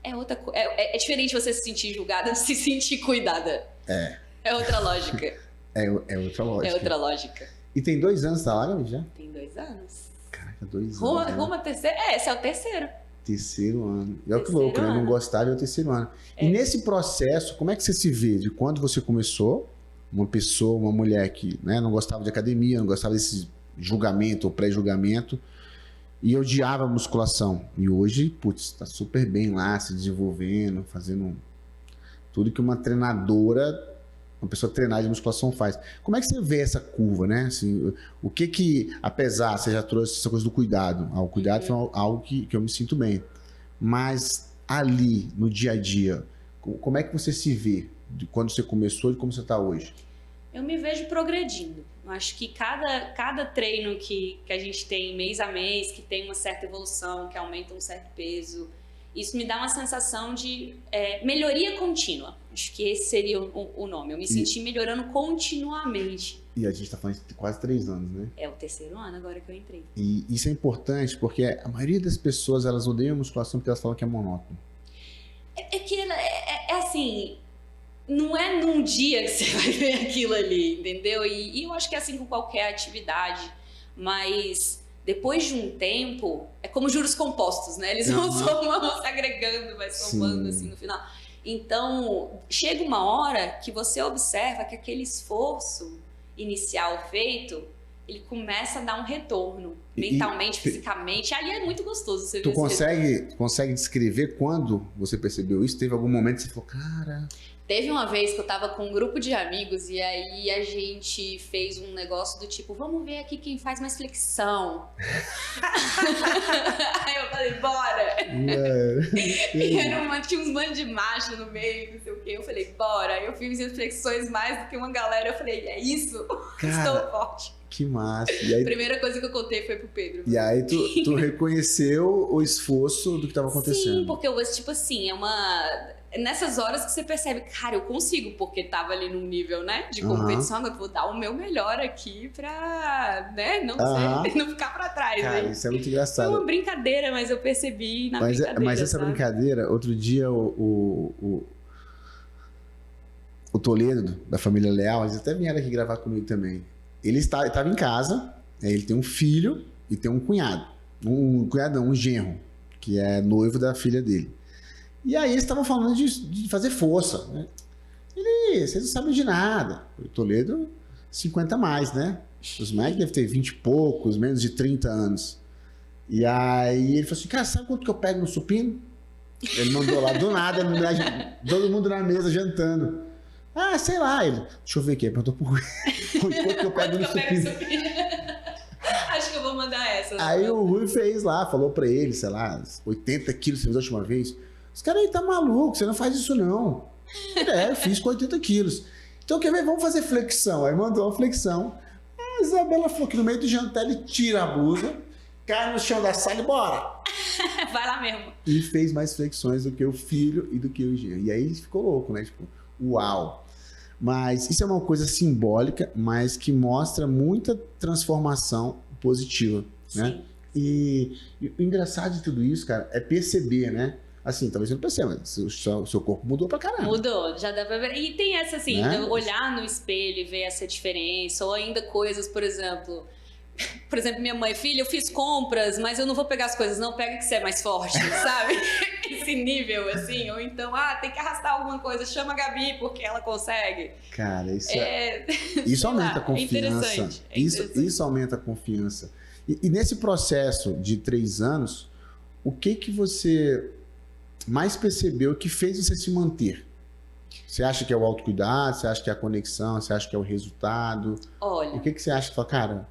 É diferente você se sentir julgada de se sentir cuidada. É outra lógica. É outra lógica. É outra lógica. E tem 2 anos, tá lá, Gabi, já? Tem 2 anos. Caraca, 2 anos. Rumo a terceiro. Esse é o terceiro. Terceiro ano. E olha que louco, né? Não gostar é o terceiro ano. E nesse processo, como é que você se vê? De quando você começou, uma mulher que, né, não gostava de academia, não gostava desse julgamento ou pré-julgamento, e odiava a musculação. E hoje, putz, tá super bem lá, se desenvolvendo, fazendo tudo que uma treinadora, uma pessoa treinada de musculação faz. Como é que você vê essa curva, né? Assim, o que, apesar, você já trouxe essa coisa do cuidado. O cuidado foi algo que eu me sinto bem. Mas ali, no dia a dia, como é que você se vê de quando você começou e como você está hoje? Eu me vejo progredindo. Eu acho que cada treino que a gente tem mês a mês, que tem uma certa evolução, que aumenta um certo peso, isso me dá uma sensação de melhoria contínua. Acho que esse seria o nome. Eu me senti melhorando continuamente. E a gente está falando de quase 3 anos, né? É o 3º ano agora que eu entrei. E isso é importante porque a maioria das pessoas, elas odeiam musculação porque elas falam que é monótono. É que é assim, não é num dia que você vai ver aquilo ali, entendeu? E eu acho que é assim com qualquer atividade, mas depois de um tempo, é como juros compostos, né? Eles vão somando, se agregando, vai somando assim no final. Então, chega uma hora que você observa que aquele esforço inicial feito, ele começa a dar um retorno, mentalmente, fisicamente. Ali é muito gostoso você ver. Tu consegue descrever quando você percebeu isso? Teve algum momento que você falou, cara... Teve uma vez que eu tava com um grupo de amigos e aí a gente fez um negócio do tipo, vamos ver aqui quem faz mais flexão. Aí eu falei, bora! E tinha uns bandos de macho no meio, não sei o quê. Eu falei, bora! Eu fiz as flexões mais do que uma galera. Eu falei, é isso? Cara, estou forte. Que massa! E aí, a primeira coisa que eu contei foi pro Pedro. E aí tu reconheceu o esforço do que estava acontecendo. Sim, porque eu, tipo assim, nessas horas que você percebe, cara, eu consigo, porque tava ali num nível, né, de competição, eu vou dar o meu melhor aqui pra, né, não ficar pra trás. Cara, né? isso é muito engraçado. Foi uma brincadeira, mas eu percebi na brincadeira. Mas essa brincadeira, outro dia o Toledo, da família Leal, eles até vieram aqui gravar comigo também. Ele estava em casa, ele tem um filho e tem um cunhado. Um genro, que é noivo da filha dele. E aí eles estavam falando de fazer força, né? Vocês não sabem de nada. O Toledo, 50 a mais, né? Os Mac devem ter 20 e poucos, menos de 30 anos. E aí ele falou assim, cara, sabe quanto que eu pego no supino? Ele mandou lá, do nada, todo mundo na mesa jantando. Ah, sei lá. Ele, deixa eu ver aqui, perguntou por quanto que eu pego no supino. Acho que eu vou mandar essa. Aí o Rui fez lá, falou pra ele, sei lá, 80 quilos você fez a última vez. Os caras aí tá maluco, você não faz isso não. Eu fiz com 80 quilos. Então quer ver, vamos fazer flexão. Aí mandou a flexão. A Isabela falou que no meio do jantar ele tira a blusa, cai no chão da sala e bora. Vai lá mesmo. E fez mais flexões do que o filho e do que o Jean. E aí ele ficou louco, né? Tipo, uau. Mas isso é uma coisa simbólica, mas que mostra muita transformação positiva, né? Sim. E o engraçado de tudo isso, cara, é perceber, né? Assim, talvez você não perceba, mas o seu corpo mudou pra caramba. Mudou, já dá pra ver. E tem essa assim, né? De olhar no espelho e ver essa diferença, ou ainda coisas, por exemplo, minha mãe, filha, eu fiz compras, mas eu não vou pegar as coisas, não, pega que você é mais forte, sabe? Esse nível, assim, ou então, tem que arrastar alguma coisa, chama a Gabi, porque ela consegue. Cara, isso aumenta a confiança. Isso aumenta a confiança. E nesse processo de 3 anos, o que você mais percebeu que fez você se manter? Você acha que é o autocuidado? Você acha que é a conexão? Você acha que é o resultado? Olha... O que você acha que fala, cara,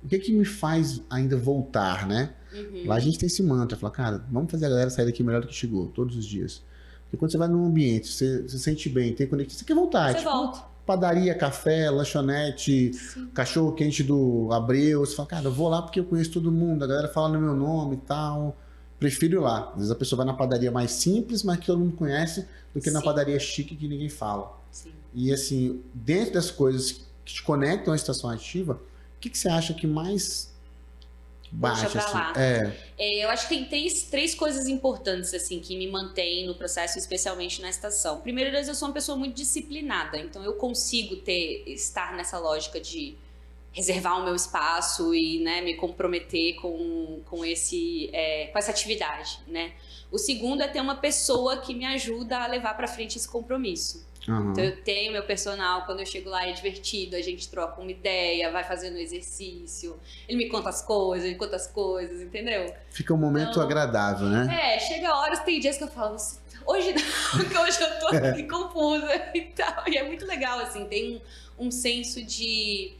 o que me faz ainda voltar, né? Uhum. Lá a gente tem esse mantra, fala, cara, vamos fazer a galera sair daqui melhor do que chegou, todos os dias. Porque quando você vai num ambiente, você se sente bem, tem conexão, você quer voltar. Você volta. Padaria, café, lanchonete, cachorro quente do Abreu, você fala, cara, eu vou lá porque eu conheço todo mundo, a galera fala no meu nome e tal, prefiro ir lá. Às vezes a pessoa vai na padaria mais simples, mas que todo mundo conhece, do que na padaria chique que ninguém fala. Sim. E assim, dentro das coisas que te conectam à estação ativa, o que você acha que mais baixa? Assim? Eu acho que tem três coisas importantes assim que me mantêm no processo, especialmente na estação. Primeiro, eu sou uma pessoa muito disciplinada, então eu consigo estar nessa lógica de reservar o meu espaço e, né, me comprometer com essa atividade, né? O segundo é ter uma pessoa que me ajuda a levar para frente esse compromisso. Uhum. Então eu tenho meu personal, quando eu chego lá é divertido, a gente troca uma ideia, vai fazendo exercício, ele me conta as coisas, entendeu? Fica um momento agradável, né? Chega horas, tem dias que eu falo, hoje não, porque hoje eu tô aqui confusa e tal, e é muito legal, assim, tem um senso de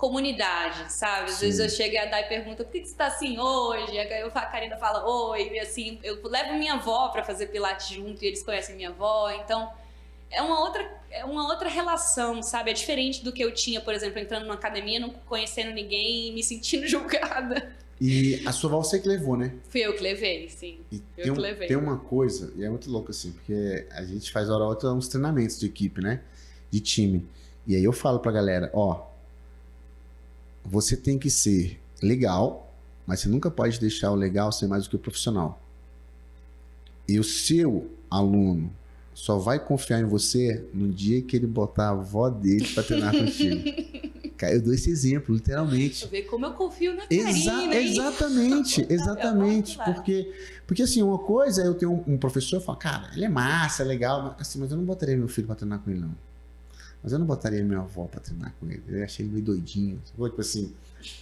comunidade, sabe? Às vezes eu chego a dar e pergunto, por que você tá assim hoje? Aí a Karina fala, oi, e assim, eu levo minha avó pra fazer pilates junto e eles conhecem minha avó, então é uma outra relação, sabe? É diferente do que eu tinha, por exemplo, entrando numa academia, não conhecendo ninguém e me sentindo julgada. E a sua avó você que levou, né? Fui eu que levei, sim. Tem uma coisa, e é muito louco assim, porque a gente faz hora ou outra uns treinamentos de equipe, né? De time. E aí eu falo pra galera, você tem que ser legal, mas você nunca pode deixar o legal ser mais do que o profissional. E o seu aluno só vai confiar em você no dia que ele botar a avó dele pra treinar contigo. Cara, eu dou esse exemplo, literalmente. Ver como eu confio na Karina, Exatamente. Porque assim, uma coisa é eu ter um professor e falar, cara, ele é massa, é legal, mas eu não botaria meu filho pra treinar com ele, não. Mas eu não botaria minha avó pra treinar com ele. Eu achei ele meio doidinho. Tipo assim,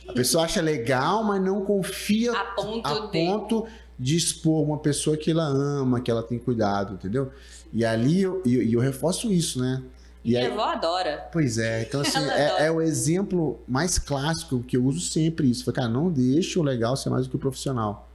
a pessoa acha legal, mas não confia a ponto de expor uma pessoa que ela ama, que ela tem cuidado, entendeu? E ali eu reforço isso, né? E minha avó adora. Pois é, então assim, é o exemplo mais clássico que eu uso sempre isso. Cara, não deixe o legal ser mais do que o profissional.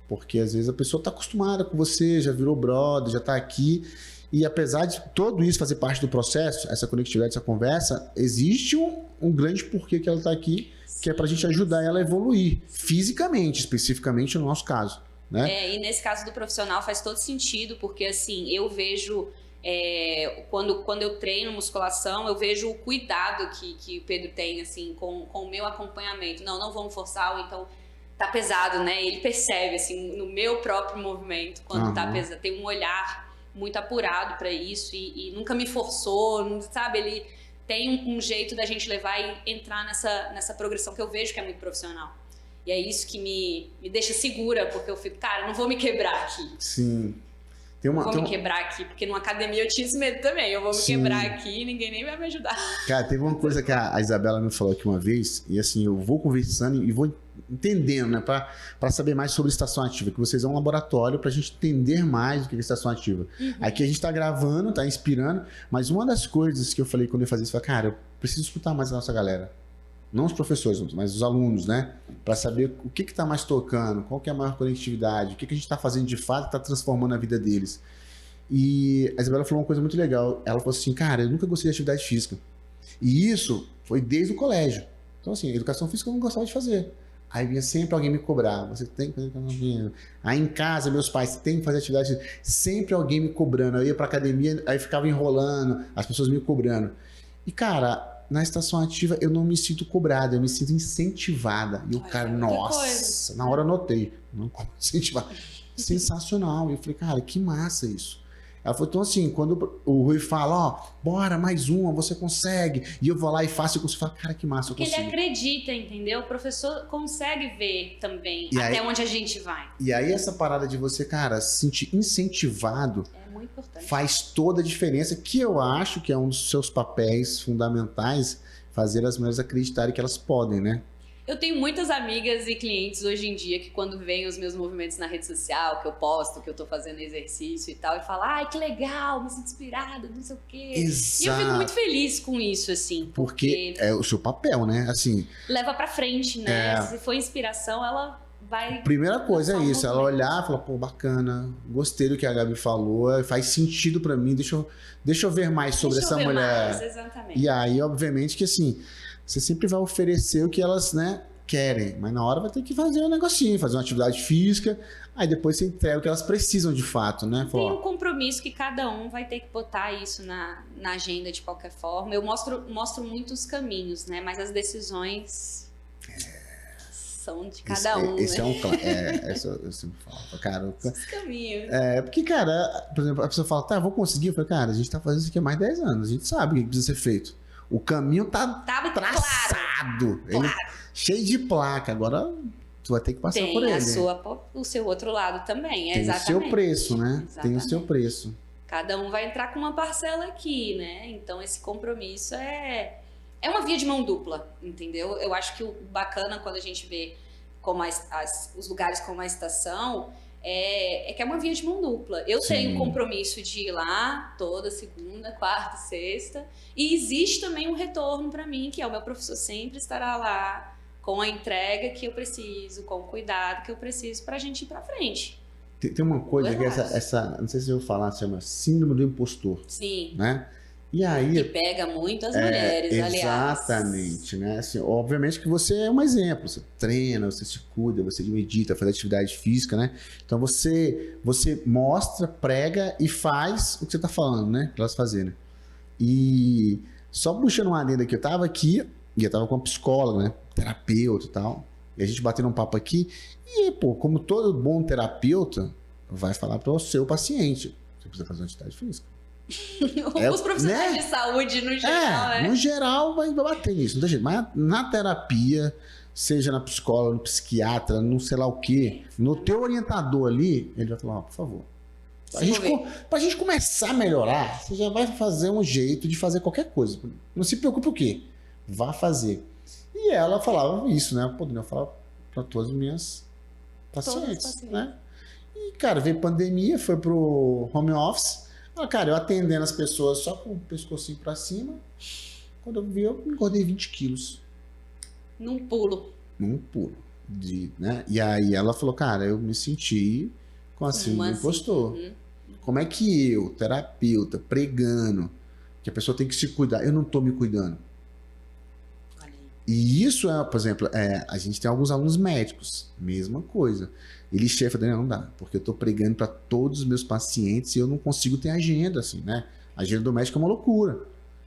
Porque às vezes a pessoa tá acostumada com você, já virou brother, já tá aqui. E apesar de tudo isso fazer parte do processo, essa conectividade, essa conversa, existe um grande porquê que ela tá aqui, que é pra gente ajudar ela a evoluir, fisicamente, especificamente no nosso caso. Né? E nesse caso do profissional faz todo sentido, porque assim, eu vejo... quando eu treino musculação, eu vejo o cuidado que o Pedro tem assim, com o meu acompanhamento. Não vamos forçar, ou então tá pesado, né? Ele percebe assim, no meu próprio movimento, quando tá pesado. Tem um olhar muito apurado para isso e nunca me forçou, sabe? Ele tem um jeito da gente levar e entrar nessa progressão que eu vejo que é muito profissional. E é isso que me deixa segura, porque eu fico, cara, não vou me quebrar aqui. Sim. Me quebrar aqui, porque numa academia eu tinha esse medo também. Eu vou me quebrar aqui e ninguém nem vai me ajudar. Cara, teve uma coisa que a Isabela me falou aqui uma vez, e assim, eu vou conversando e vou entendendo, né, pra saber mais sobre estação ativa, que vocês é um laboratório pra gente entender mais o que é estação ativa. Aqui a gente tá gravando, tá inspirando, mas uma das coisas que eu falei quando eu fazia isso, foi, cara, eu preciso escutar mais a nossa galera. Não os professores, mas os alunos, né? Para saber o que está mais tocando, qual que é a maior conectividade, o que a gente está fazendo de fato que está transformando a vida deles. E a Isabela falou uma coisa muito legal. Ela falou assim, cara, eu nunca gostei de atividade física. E isso foi desde o colégio. Então, assim, educação física eu não gostava de fazer. Aí vinha sempre alguém me cobrar. Você tem que fazer. Aí em casa, meus pais têm que fazer atividade física. Sempre alguém me cobrando. Eu ia para academia, aí ficava enrolando, as pessoas me cobrando. E, cara... Na estação ativa eu não me sinto cobrada, eu me sinto incentivada. E o cara, nossa, na hora eu notei. Não incentivar. Sensacional. E eu falei, cara, que massa isso. Ela falou, então assim, quando o Rui fala, bora, mais uma, você consegue. E eu vou lá e faço e consigo. Falo, cara, que massa, porque eu consigo. Ele acredita, entendeu? O professor consegue ver também até onde a gente vai. E aí essa parada de você, cara, se sentir incentivado... muito importante. Faz toda a diferença, que eu acho que é um dos seus papéis fundamentais, fazer as mulheres acreditarem que elas podem, né? Eu tenho muitas amigas e clientes hoje em dia que quando veem os meus movimentos na rede social, que eu posto, que eu tô fazendo exercício e tal, e falam, ai, que legal, me sinto inspirada, não sei o quê. Exato. E eu fico muito feliz com isso, assim. Porque é o seu papel, né? Assim, leva pra frente, né? Se for inspiração, ela... Primeira coisa é isso, ela olhar e falar, pô, bacana, gostei do que a Gabi falou, faz sentido pra mim, deixa eu ver mais sobre essa mulher. Mais, exatamente. E aí, obviamente, que assim, você sempre vai oferecer o que elas, né, querem, mas na hora vai ter que fazer um negocinho, fazer uma atividade física, aí depois você entrega o que elas precisam de fato, né? Tem um compromisso que cada um vai ter que botar isso na agenda de qualquer forma. Eu mostro muitos caminhos, né, mas as decisões... de cada um, esse né? Eu sempre falo, cara... Esses caminhos. Porque, cara, por exemplo, a pessoa fala, tá, vou conseguir. Eu falei, cara, a gente tá fazendo isso aqui há mais de 10 anos, a gente sabe o que precisa ser feito. O caminho tá traçado, claro. Cheio de placa, agora tu vai ter que passar por ele. O seu outro lado também, tem exatamente. Tem o seu preço, né? Exatamente. Tem o seu preço. Cada um vai entrar com uma parcela aqui, né? Então esse compromisso é uma via de mão dupla, entendeu? Eu acho que o bacana quando a gente vê como os lugares como a estação é que é uma via de mão dupla. Eu Sim. tenho o compromisso de ir lá toda segunda, quarta, sexta, e existe também um retorno para mim, que é o meu professor sempre estará lá com a entrega que eu preciso, com o cuidado que eu preciso pra gente ir pra frente. Tem uma coisa que não sei se eu vou falar, se chama síndrome do impostor. Sim. Né? E aí... Que pega muito as mulheres, aliás. Exatamente, né? Assim, obviamente que você é um exemplo. Você treina, você se cuida, você medita, faz atividade física, né? Então você mostra, prega e faz o que você tá falando, né? Pra elas fazerem. E só puxando uma adenda que eu tava aqui, e eu tava com uma psicóloga, né? Terapeuta e tal. E a gente batendo um papo aqui. E, pô, como todo bom terapeuta, vai falar para o seu paciente: você precisa fazer uma atividade física. Os profissionais de saúde, no geral, né? No geral, vai bater nisso. Não tem jeito. Mas na terapia, seja na psicóloga, no psiquiatra, não sei lá o quê, no teu orientador ali, ele vai falar: por favor. Pra gente começar a melhorar, você já vai fazer um jeito de fazer qualquer coisa. Não se preocupe o quê? Vá fazer. E ela falava isso, né? Eu falava para todas as minhas pacientes, né? E, cara, veio pandemia, foi pro home office. Cara, eu atendendo as pessoas só com o pescocinho pra cima. Quando eu vi, eu engordei 20 quilos. Num pulo. Né? E aí ela falou: cara, eu me senti com a síndrome do impostor. Como é que eu, terapeuta, pregando, que a pessoa tem que se cuidar, eu não tô me cuidando? E isso por exemplo, a gente tem alguns alunos médicos, mesma coisa. Ele chega e fala: não dá, porque eu tô pregando para todos os meus pacientes e eu não consigo ter agenda, assim, né? A agenda do médico é uma loucura.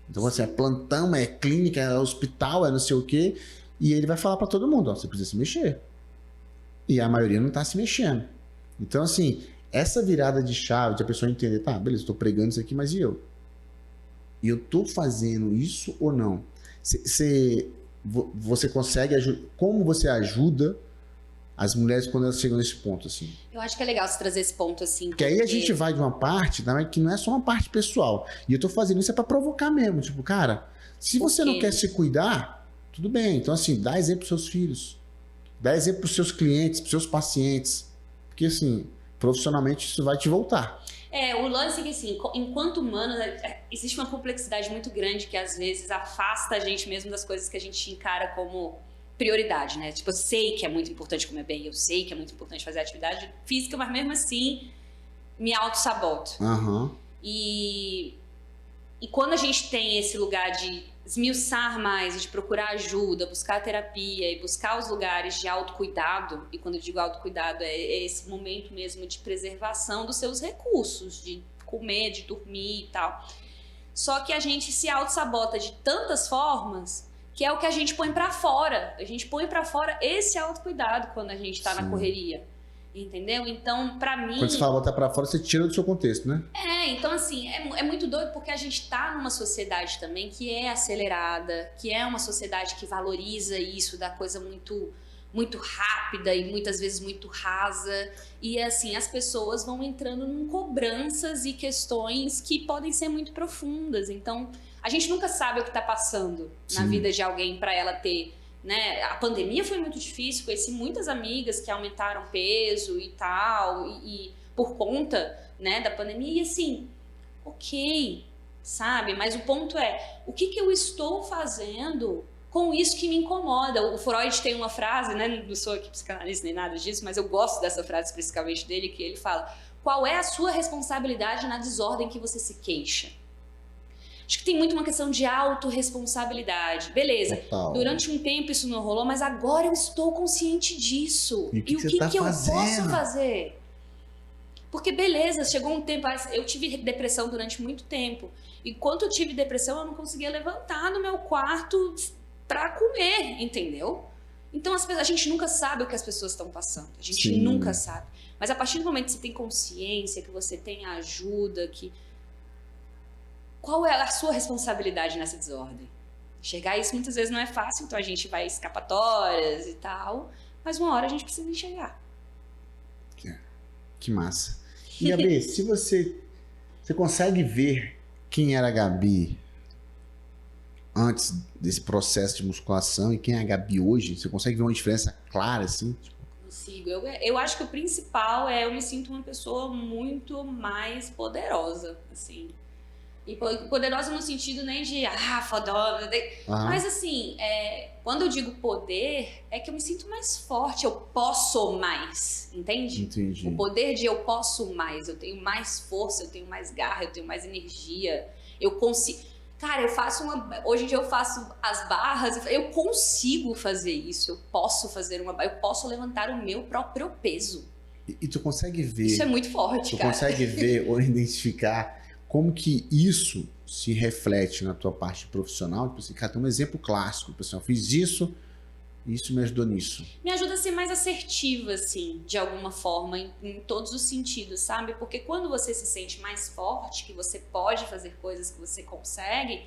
Então, assim, é plantão, é clínica, é hospital, é não sei o quê. E ele vai falar para todo mundo: ó, você precisa se mexer. E a maioria não tá se mexendo. Então, assim, essa virada de chave, de a pessoa entender: tá, beleza, tô pregando isso aqui, mas e eu? E eu tô fazendo isso ou não? Você consegue como você ajuda as mulheres quando elas chegam nesse ponto, assim? Eu acho que é legal você trazer esse ponto, assim. Porque aí a gente vai de uma parte que não é só uma parte pessoal. E eu tô fazendo isso pra provocar mesmo. Tipo, cara, se você não quer se cuidar, tudo bem. Então, assim, dá exemplo pros seus filhos. Dá exemplo pros seus clientes, pros seus pacientes. Porque, assim, profissionalmente isso vai te voltar. O lance é que, assim, enquanto humanos, existe uma complexidade muito grande que às vezes afasta a gente mesmo das coisas que a gente encara como prioridade, né? Tipo, eu sei que é muito importante comer bem, eu sei que é muito importante fazer atividade física, mas mesmo assim me auto-saboto. E quando a gente tem esse lugar de esmiuçar mais, de procurar ajuda, buscar terapia e buscar os lugares de autocuidado, e quando eu digo autocuidado é esse momento mesmo de preservação dos seus recursos, de comer, de dormir e tal. Só que a gente se auto-sabota de tantas formas que é o que a gente põe pra fora. A gente põe pra fora esse autocuidado quando a gente tá na correria. Entendeu? Então, pra mim... Quando você fala botar pra fora, você tira do seu contexto, né? Então assim, é muito doido porque a gente tá numa sociedade também que é acelerada, que é uma sociedade que valoriza isso, da coisa muito, muito rápida e muitas vezes muito rasa. E assim, as pessoas vão entrando em cobranças e questões que podem ser muito profundas. Então, a gente nunca sabe o que tá passando na vida de alguém pra ela ter... Né? A pandemia foi muito difícil, conheci muitas amigas que aumentaram peso e tal, e por conta, né, da pandemia, e assim, ok, sabe? Mas o ponto é, o que eu estou fazendo com isso que me incomoda? O Freud tem uma frase, né, não sou aqui psicanalista nem nada disso, mas eu gosto dessa frase especificamente dele, que ele fala: qual é a sua responsabilidade na desordem que você se queixa? Acho que tem muito uma questão de autorresponsabilidade. Beleza, durante um tempo isso não rolou, mas agora eu estou consciente disso. E o que eu posso fazer? Porque beleza, chegou um tempo... Eu tive depressão durante muito tempo. Enquanto eu tive depressão, eu não conseguia levantar no meu quarto pra comer, entendeu? Então a gente nunca sabe o que as pessoas estão passando. A gente nunca sabe. Mas a partir do momento que você tem consciência, que você tem ajuda, que... Qual é a sua responsabilidade nessa desordem? Enxergar isso muitas vezes não é fácil, então a gente vai escapatórias e tal, mas uma hora a gente precisa enxergar. Que massa. E, Gabi, se você consegue ver quem era a Gabi antes desse processo de musculação e quem é a Gabi hoje, você consegue ver uma diferença clara, assim? consigo. Eu acho que o principal é eu me sinto uma pessoa muito mais poderosa, assim. E poderosa no sentido nem de, foda, mas assim, quando eu digo poder, é que eu me sinto mais forte, eu posso mais, entende? Entendi. O poder de eu posso mais, eu tenho mais força, eu tenho mais garra, eu tenho mais energia, eu consigo... Cara, hoje em dia eu faço as barras, eu consigo fazer isso, eu posso fazer uma barra, eu posso levantar o meu próprio peso. E tu consegue ver... Isso é muito forte, cara. Tu consegue ver ou identificar como que isso se reflete na tua parte profissional? Tipo assim, cara, tem um exemplo clássico, pessoal, eu fiz isso me ajudou nisso. Me ajuda a ser mais assertiva, assim, de alguma forma, em todos os sentidos, sabe? Porque quando você se sente mais forte, que você pode fazer coisas que você consegue,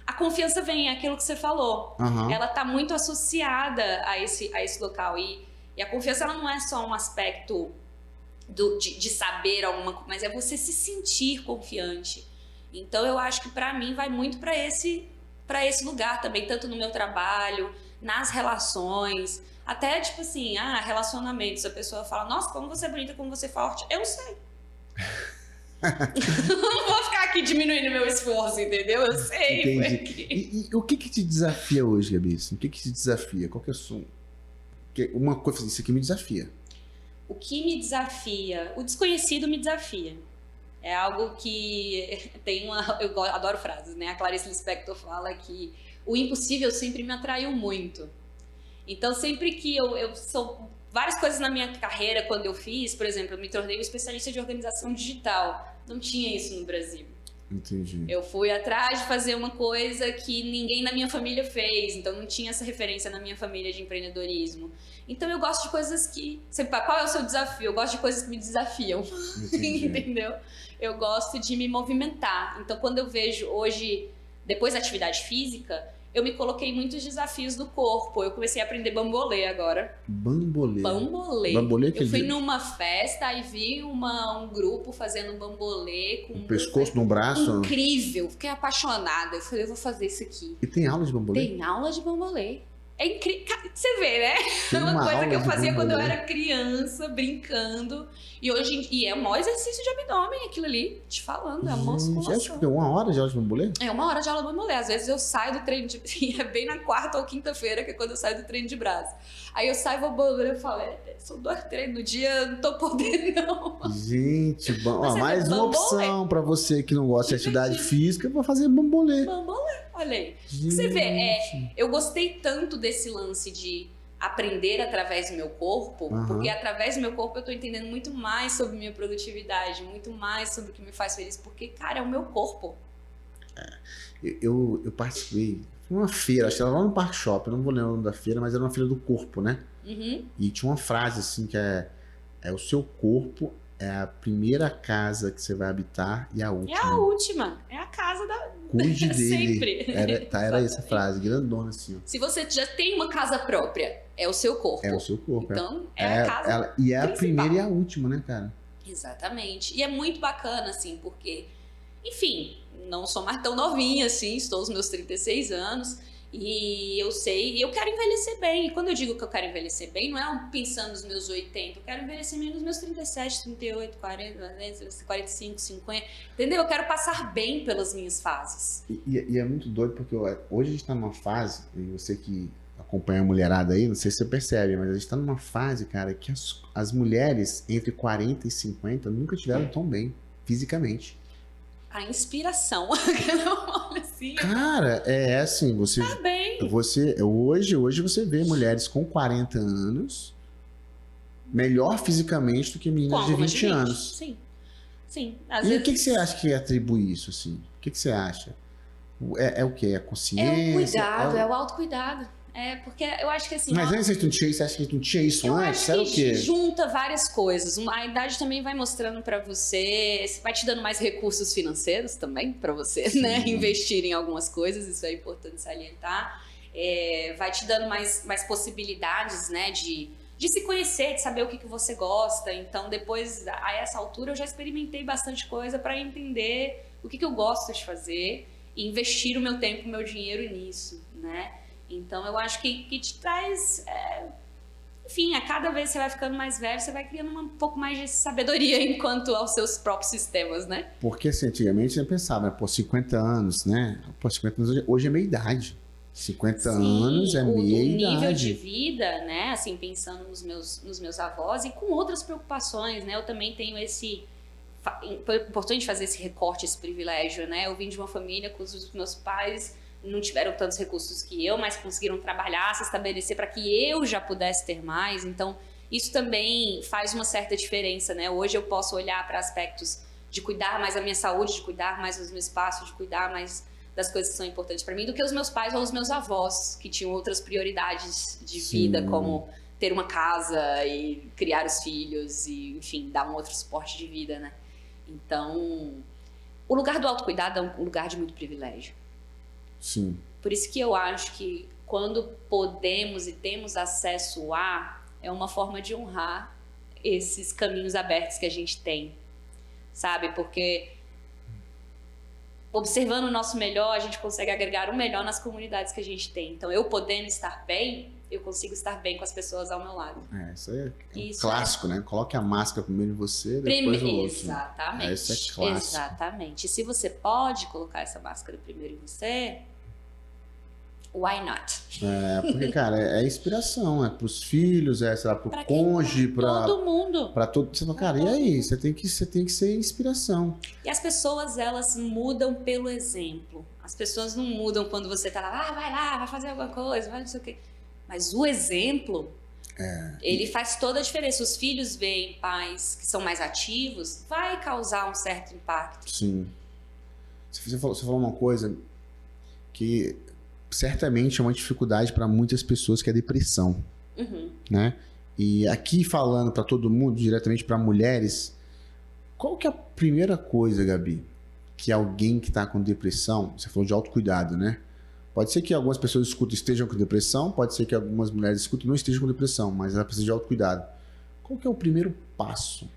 a confiança vem, é aquilo que você falou. Uhum. Ela tá muito associada a esse local. E a confiança, ela não é só um aspecto de saber alguma coisa, mas é você se sentir confiante. Então eu acho que pra mim vai muito pra esse lugar também, tanto no meu trabalho, nas relações, até tipo assim, relacionamentos, a pessoa fala, nossa, como você é bonita, como você é forte, eu sei. Não vou ficar aqui diminuindo meu esforço, entendeu? Eu sei. E o que te desafia hoje, Gabi? Assim, o que te desafia? Qual que é o som? Uma coisa, isso aqui me desafia. O que me desafia? O desconhecido me desafia. É algo que tem eu adoro frases, né? A Clarice Lispector fala que o impossível sempre me atraiu muito. Então, sempre que eu sou... Várias coisas na minha carreira, quando eu fiz, por exemplo, eu me tornei um especialista de organização digital. Não tinha isso no Brasil. Entendi. Eu fui atrás de fazer uma coisa que ninguém na minha família fez, então não tinha essa referência na minha família de empreendedorismo. Então eu gosto de coisas que... Qual é o seu desafio? Eu gosto de coisas que me desafiam. Entendeu? Eu gosto de me movimentar. Então quando eu vejo hoje, depois da atividade física, eu me coloquei muitos desafios do corpo. Eu comecei a aprender bambolê agora. Bambolê? Bambolê eu fui numa festa e vi um grupo fazendo bambolê com... O pescoço no braço? Incrível. Fiquei apaixonada. Eu falei, eu vou fazer isso aqui. E tem aula de bambolê? Tem aula de bambolê. É incrível. Você vê, né? É uma coisa que eu fazia quando eu era criança, brincando. E é o maior exercício de abdômen, aquilo ali, te falando, é a musculação. É 1 hora de aula de bambolê? É 1 hora de aula de bambolê. Às vezes eu saio do treino de... É bem na quarta ou quinta-feira, que é quando eu saio do treino de braço. Aí eu saio, vou bambolê, eu falo, são 2 treinos no dia, não tô podendo, não. Gente, mais uma opção pra você que não gosta de atividade física, pra fazer bambolê. Bambolê, olha aí. Você vê, eu gostei tanto desse lance de aprender através do meu corpo, porque através do meu corpo eu tô entendendo muito mais sobre minha produtividade, muito mais sobre o que me faz feliz, porque, cara, é o meu corpo. Eu participei de uma feira, acho que era lá no Parque Shopping, eu não vou lembrar o nome da feira, mas era uma feira do corpo, né? E tinha uma frase assim que é o seu corpo é a primeira casa que você vai habitar e a última. É a última, é a casa da... Cuide dele. Sempre. Era essa frase, grandona assim. Ó. Se você já tem uma casa própria, é o seu corpo. É o seu corpo. Então, a casa e é principal. A primeira e a última, né, cara? Exatamente. E é muito bacana, assim, porque, enfim, não sou mais tão novinha, assim, estou aos meus 36 anos, e eu sei, eu quero envelhecer bem. E quando eu digo que eu quero envelhecer bem, não é pensando nos meus 80, eu quero envelhecer bem nos meus 37, 38, 40, 45, 50, entendeu? Eu quero passar bem pelas minhas fases. E é muito doido, porque hoje a gente tá numa fase, e você que acompanha a mulherada aí, não sei se você percebe, mas a gente tá numa fase, cara, que as mulheres entre 40 e 50 nunca tiveram tão bem, fisicamente. A inspiração. Assim, cara, é assim, você... Tá bem. Hoje você vê mulheres com 40 anos melhor fisicamente do que meninas de 20 anos. Sim. E o que você acha que atribui isso, assim? O que você acha? É o quê? É a consciência? É o cuidado, é o autocuidado. Porque eu acho que assim... Mas antes você acha que não tinha isso antes? Eu acho que junta várias coisas. A idade também vai mostrando pra você, vai te dando mais recursos financeiros também pra você, né? Investir em algumas coisas, isso é importante salientar. Vai te dando mais possibilidades, né? De se conhecer, de saber o que você gosta. Então, depois, a essa altura, eu já experimentei bastante coisa pra entender o que eu gosto de fazer e investir o meu tempo, o meu dinheiro nisso, né? Então, eu acho que te traz enfim, a cada vez que você vai ficando mais velho, você vai criando um pouco mais de sabedoria enquanto aos seus próprios sistemas, né? Porque assim, antigamente eu pensava, pô, 50 anos, né? Pô, 50 anos hoje é meia idade. 50 anos é meia idade. O nível de vida, né? Assim, pensando nos meus avós e com outras preocupações, né? Eu também tenho esse... Foi importante fazer esse recorte, esse privilégio, né? Eu vim de uma família cujos meus pais não tiveram tantos recursos que eu, mas conseguiram trabalhar, se estabelecer para que eu já pudesse ter mais. Então, isso também faz uma certa diferença, né? Hoje eu posso olhar para aspectos de cuidar mais da minha saúde, de cuidar mais do meu espaço, de cuidar mais das coisas que são importantes para mim, do que os meus pais ou os meus avós, que tinham outras prioridades de vida, como ter uma casa e criar os filhos e, enfim, dar um outro suporte de vida, né? Então, o lugar do autocuidado é um lugar de muito privilégio. Sim. Por isso que eu acho que quando podemos e temos acesso a, é uma forma de honrar esses caminhos abertos que a gente tem, sabe? Porque observando o nosso melhor, a gente consegue agregar o melhor nas comunidades que a gente tem. Então, eu podendo estar bem, eu consigo estar bem com as pessoas ao meu lado. Isso aí é clássico, né? Coloque a máscara primeiro em você, depois no outro. Exatamente. Isso é clássico. Exatamente. E se você pode colocar essa máscara primeiro em você, why not? Porque, cara, é inspiração, é pros filhos, sei lá, pro cônjuge, pra todo mundo. Pra todo. Você fala, cara, e aí? Você tem que ser inspiração. E as pessoas, elas mudam pelo exemplo. As pessoas não mudam quando você tá lá, vai lá, vai fazer alguma coisa, vai não sei o quê. Mas o exemplo, ele faz toda a diferença. Os filhos veem pais que são mais ativos, vai causar um certo impacto. Sim. Você falou uma coisa que certamente é uma dificuldade para muitas pessoas, que é a depressão. Né? E aqui falando para todo mundo, diretamente para mulheres, qual que é a primeira coisa, Gabi, que alguém que está com depressão, você falou de autocuidado, né? Pode ser que algumas pessoas escutam e estejam com depressão, pode ser que algumas mulheres escutam e não estejam com depressão, mas ela precisa de autocuidado. Qual que é o primeiro passo?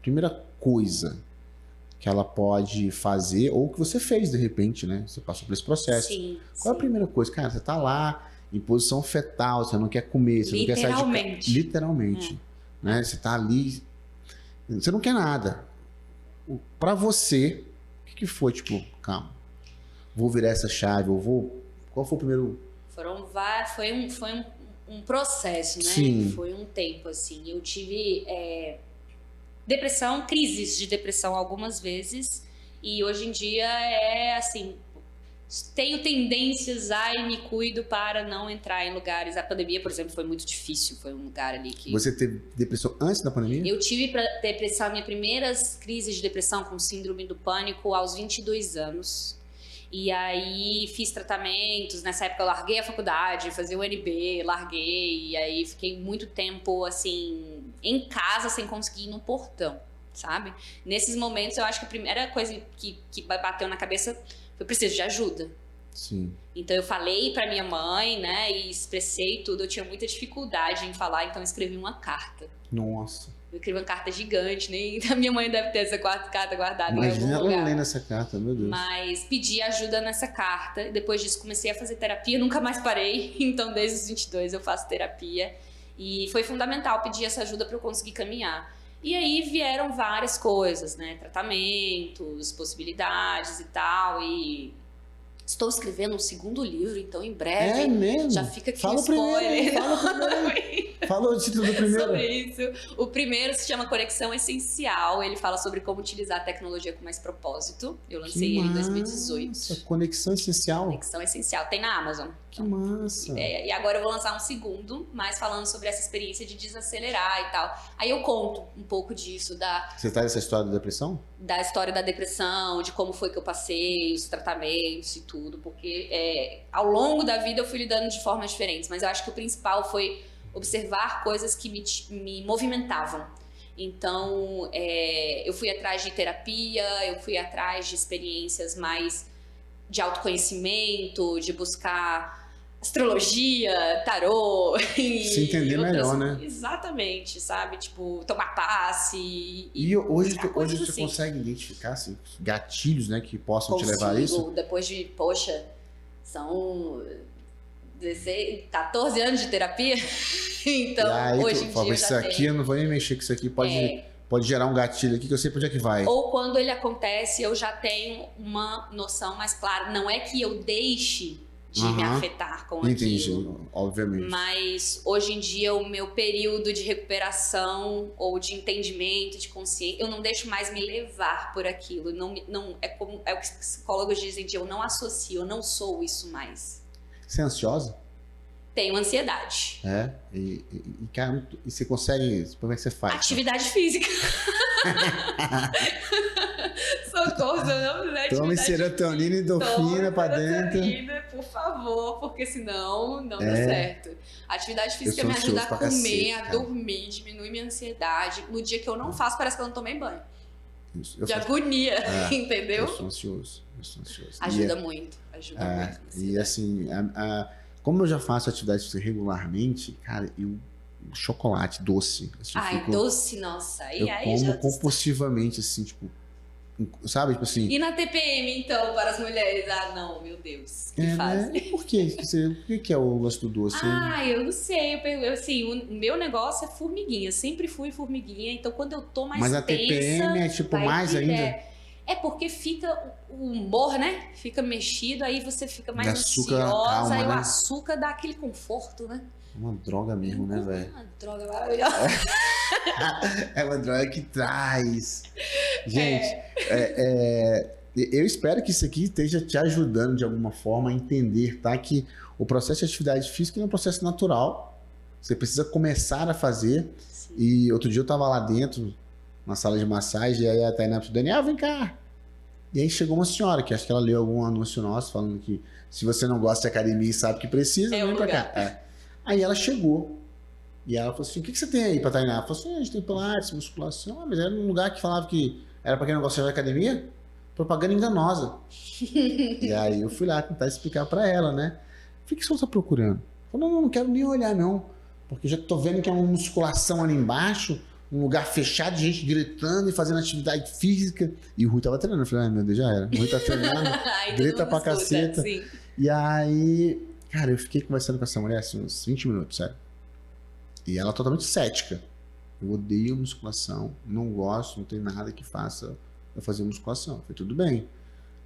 Primeira coisa que ela pode fazer, ou que você fez de repente, né? Você passou por esse processo. Sim, Qual é a primeira coisa? Cara, você tá lá em posição fetal, você não quer comer, você não quer sair de casa. Literalmente. Né? Você tá ali, você não quer nada. Pra você, o que foi? Tipo, calma, vou virar essa chave, eu vou... Qual foi o primeiro... Foi um processo, né? Sim. Foi um tempo, assim. Eu tive depressão, crises de depressão algumas vezes. E hoje em dia assim... Tenho tendências e me cuido para não entrar em lugares... A pandemia, por exemplo, foi muito difícil. Foi um lugar ali que... Você teve depressão antes da pandemia? Eu tive depressão, minhas primeiras crises de depressão com síndrome do pânico aos 22 anos. E aí fiz tratamentos, nessa época eu larguei a faculdade, fazia o UNB, larguei, e aí fiquei muito tempo, assim, em casa sem conseguir ir no portão, sabe? Nesses momentos eu acho que a primeira coisa que bateu na cabeça foi preciso de ajuda. Sim. Então eu falei pra minha mãe, né, e expressei tudo, eu tinha muita dificuldade em falar, então eu escrevi uma carta. Nossa. Eu escrevi uma carta gigante, nem a minha mãe deve ter essa carta guardada em algum lugar. Imagina ela lendo essa carta, meu Deus. Mas pedi ajuda nessa carta. Depois disso comecei a fazer terapia, nunca mais parei. Então desde os 22 eu faço terapia. E foi fundamental pedir essa ajuda para eu conseguir caminhar. E aí vieram várias coisas, né? Tratamentos, possibilidades e tal. E estou escrevendo um segundo livro, então em breve. É mesmo? Já fica aqui fala um spoiler. Fala o título do primeiro. Sobre isso. O primeiro se chama Conexão Essencial. Ele fala sobre como utilizar a tecnologia com mais propósito. Eu lancei ele em 2018. Conexão Essencial. Conexão Essencial. Tem na Amazon. Que massa. E agora eu vou lançar um segundo, mas falando sobre essa experiência de desacelerar e tal. Aí eu conto um pouco disso. Você traz essa história da depressão? Da história da depressão, de como foi que eu passei, os tratamentos e tudo. Porque ao longo da vida eu fui lidando de formas diferentes. Mas eu acho que o principal foi observar coisas que me movimentavam. Então, eu fui atrás de terapia, eu fui atrás de experiências mais de autoconhecimento, de buscar astrologia, tarô. Se entender melhor, né? Exatamente, sabe? Tipo, tomar passe. E hoje você assim. consegue identificar assim, gatilhos, né, que possam te levar a isso? Depois de, poxa, são 16, 14 anos de terapia. Então, aí, hoje em dia isso aqui eu não vou nem mexer com isso aqui, pode gerar um gatilho aqui que eu sei pra onde é que vai. Ou quando ele acontece, eu já tenho uma noção mais clara. Não é que eu deixe de me afetar com aquilo. Obviamente. Mas hoje em dia o meu período de recuperação ou de entendimento, de consciência, eu não deixo mais me levar por aquilo. Não é como é o que os psicólogos dizem de eu não associo, eu não sou isso mais. Você é ansiosa? Tenho ansiedade. Cara, e você consegue. Como é que você faz? Atividade física. Socorro, eu não fizer Tome serotonina e endorfina pra dentro. Por favor, porque senão não dá certo. A atividade física me ajuda a comer, a dormir, diminui minha ansiedade. No dia que eu não faço, parece que eu não tomei banho. De agonia, entendeu? Eu sou ansioso. Ajuda muito. E assim, como eu já faço atividade física regularmente, cara, chocolate, doce. Assim, doce, nossa. Eu como compulsivamente, assim, tipo, sabe? Tipo assim. E na TPM, então, para as mulheres? Não, meu Deus. Que fazem? Né? Por quê? Por que é o gosto do doce? Eu não sei. Assim, o meu negócio é formiguinha. Sempre fui formiguinha. Então, quando eu tô mais tensa... Mas a TPM é tipo mais ainda? É porque fica o humor, né? Fica mexido, aí você fica mais açúcar ansiosa. calma, aí né? O açúcar dá aquele conforto, né? Uma droga mesmo, né, velho? Uma droga maravilhosa. É uma droga que traz. Gente, eu espero que isso aqui esteja te ajudando de alguma forma a entender, tá? Que o processo de atividade física é um processo natural. Você precisa começar a fazer. Sim. E outro dia eu tava lá dentro, na sala de massagem, e aí a Tainá falou, Daniel, vem cá. E aí chegou uma senhora, que acho que ela leu algum anúncio nosso, falando que se você não gosta de academia e sabe que precisa, vem pra cá. Aí ela chegou, e ela falou assim, o que você tem aí pra Tainá? Ela falou assim, a gente tem pilates, musculação, mas era um lugar que falava que era pra quem não gosta de academia? Propaganda enganosa. E aí eu fui lá tentar explicar pra ela, né? O que você tá procurando? Eu falei, não quero nem olhar não, porque já tô vendo que é uma musculação ali embaixo, um lugar fechado, gente gritando e fazendo atividade física. E o Rui tava treinando. Eu falei, meu Deus, já era. O Rui tá treinando, grita pra caceta. Sim. E aí, cara, eu fiquei conversando com essa mulher assim, uns 20 minutos, sério. E ela totalmente cética. Eu odeio musculação, não gosto, não tem nada que faça eu fazer musculação. Eu falei, tudo bem.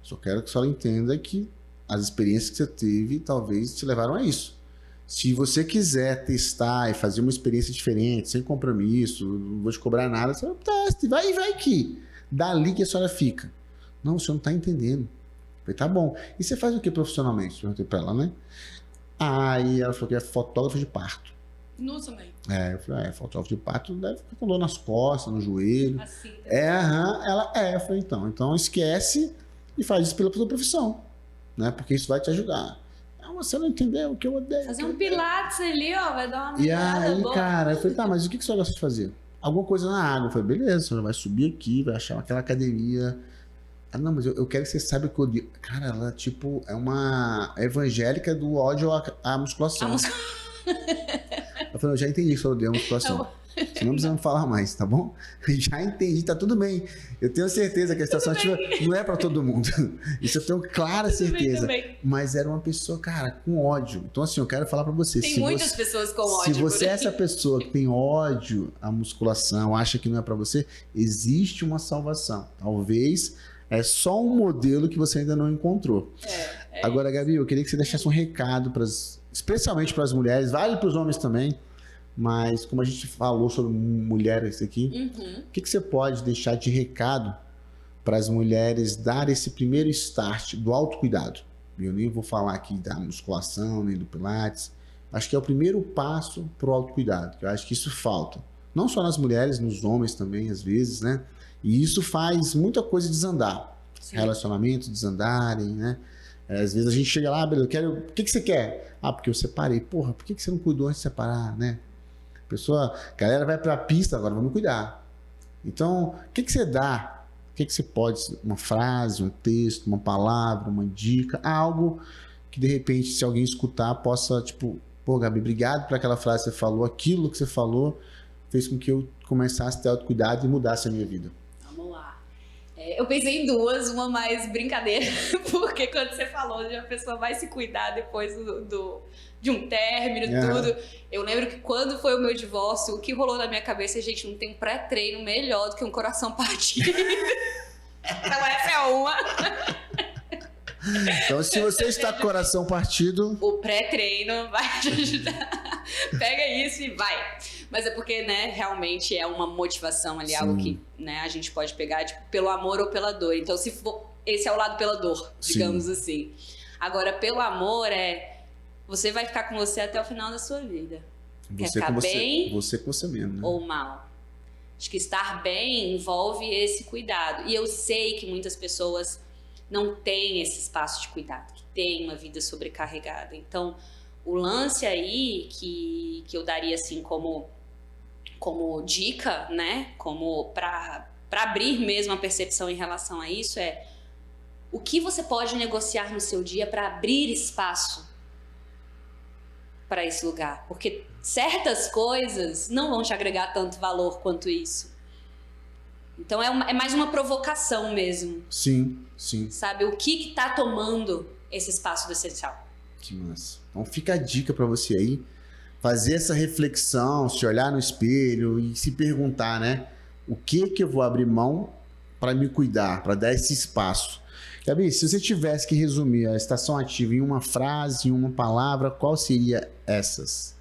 Só quero que a senhora entenda que as experiências que você teve talvez te levaram a isso. Se você quiser testar e fazer uma experiência diferente, sem compromisso, não vou te cobrar nada, você testa, vai que dali que a senhora fica. Não, o senhor não está entendendo. Eu falei, tá bom. E você faz o que profissionalmente? Eu perguntei para ela, né? Aí ela falou que é fotógrafa de parto. Nossa, mãe. Eu falei, fotógrafo de parto deve ficar com dor nas costas, no joelho. Assim, eu falei, então esquece e faz isso pela sua profissão, né? Porque isso vai te ajudar. Você não entendeu o que eu odeio. Fazer um pilates ali, ó, vai dar uma E aí, boa. cara, eu falei, tá, mas o que você gosta de fazer? Alguma coisa na água. Eu falei, beleza, você vai subir aqui, vai achar aquela academia. Não, mas eu quero que você saiba que eu odeio. Cara, ela, tipo, é uma evangélica do ódio à musculação. Eu falei, eu já entendi que você odeia a musculação. Você não precisa me falar mais, tá bom? Já entendi, tá tudo bem. Eu tenho certeza que a estação ativa não é pra todo mundo. Isso eu tenho clara certeza. Mas era uma pessoa, cara, com ódio. Então, assim, eu quero falar pra você. Tem muitas pessoas com ódio. Se você é essa pessoa que tem ódio à musculação, acha que não é pra você, existe uma salvação. Talvez é só um modelo que você ainda não encontrou. Agora, Gabi, eu queria que você deixasse um recado, especialmente para as mulheres, vale para os homens também. Mas como a gente falou sobre mulheres aqui, o que você pode deixar de recado para as mulheres dar esse primeiro start do autocuidado? Eu nem vou falar aqui da musculação, nem do pilates. Acho que é o primeiro passo para o autocuidado. Eu acho que isso falta. Não só nas mulheres, nos homens também, às vezes, né? E isso faz muita coisa desandar. Sim. Relacionamentos desandarem, né? Às vezes a gente chega lá, beleza, o que você quer? Porque eu separei. Porra, por que você não cuidou antes de separar, né? A galera vai pra pista, agora vamos cuidar. Então, o que você dá? O que você pode, uma frase, um texto, uma palavra, uma dica, algo que de repente, se alguém escutar, possa, tipo, pô, Gabi, obrigado por aquela frase que você falou, aquilo que você falou fez com que eu começasse a ter autocuidado e mudasse a minha vida. Vamos lá. Eu pensei em duas, uma mais brincadeira, porque quando você falou de uma pessoa vai se cuidar depois de um término e tudo, eu lembro que quando foi o meu divórcio, o que rolou na minha cabeça, gente, não tem um pré-treino melhor do que um coração partido. Então essa é uma. Então, se você está com o coração partido... O pré-treino vai te ajudar. Pega isso e vai. Mas é porque, né, realmente é uma motivação ali, algo que, né, a gente pode pegar, tipo, pelo amor ou pela dor. Então, se for, esse é o lado pela dor, digamos assim. Agora, pelo amor você vai ficar com você até o final da sua vida. Quer ficar bem você com você mesmo, né? ou mal. Acho que estar bem envolve esse cuidado. E eu sei que muitas pessoas não têm esse espaço de cuidado, que têm uma vida sobrecarregada. Então, o lance aí que eu daria assim como dica, né, como para abrir mesmo a percepção em relação a isso é o que você pode negociar no seu dia para abrir espaço para esse lugar, porque certas coisas não vão te agregar tanto valor quanto isso. Então é mais uma provocação mesmo. Sim, sim. Sabe, o que tá tomando esse espaço do essencial? Que massa. Então fica a dica para você aí, fazer essa reflexão, se olhar no espelho e se perguntar, né? O que eu vou abrir mão para me cuidar, para dar esse espaço? Gabi, se você tivesse que resumir a estação ativa em uma frase, em uma palavra, qual seria essas?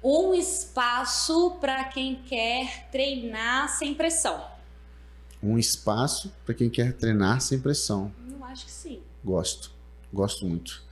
Um espaço para quem quer treinar sem pressão. Um espaço para quem quer treinar sem pressão. Eu acho que sim. Gosto muito.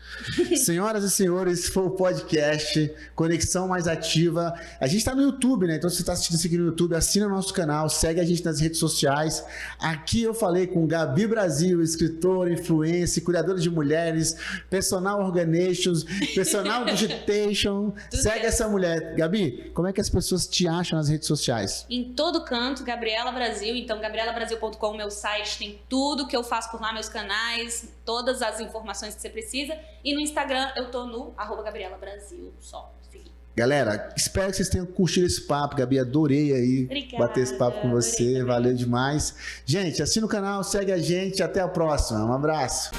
Senhoras e senhores, esse foi o podcast Conexão Mais Ativa. A gente está no YouTube, né? Então, se você está assistindo isso aqui no YouTube, assina o nosso canal, segue a gente nas redes sociais. Aqui eu falei com Gabi Brasil, escritora, influencer, cuidadora de mulheres, personal organizations, personal digitation. Segue essa mulher. Gabi, como é que as pessoas te acham nas redes sociais? Em todo canto, Gabriela Brasil. Então, gabrielabrasil.com, meu site, tem tudo que eu faço por lá, meus canais, todas as informações que você precisa. E no Instagram eu tô no @GabrielaBrasil, só seguir. Galera, espero que vocês tenham curtido esse papo, Gabi, adorei aí bater esse papo com você, valeu demais. Gente, assina o canal, segue a gente, até a próxima, um abraço.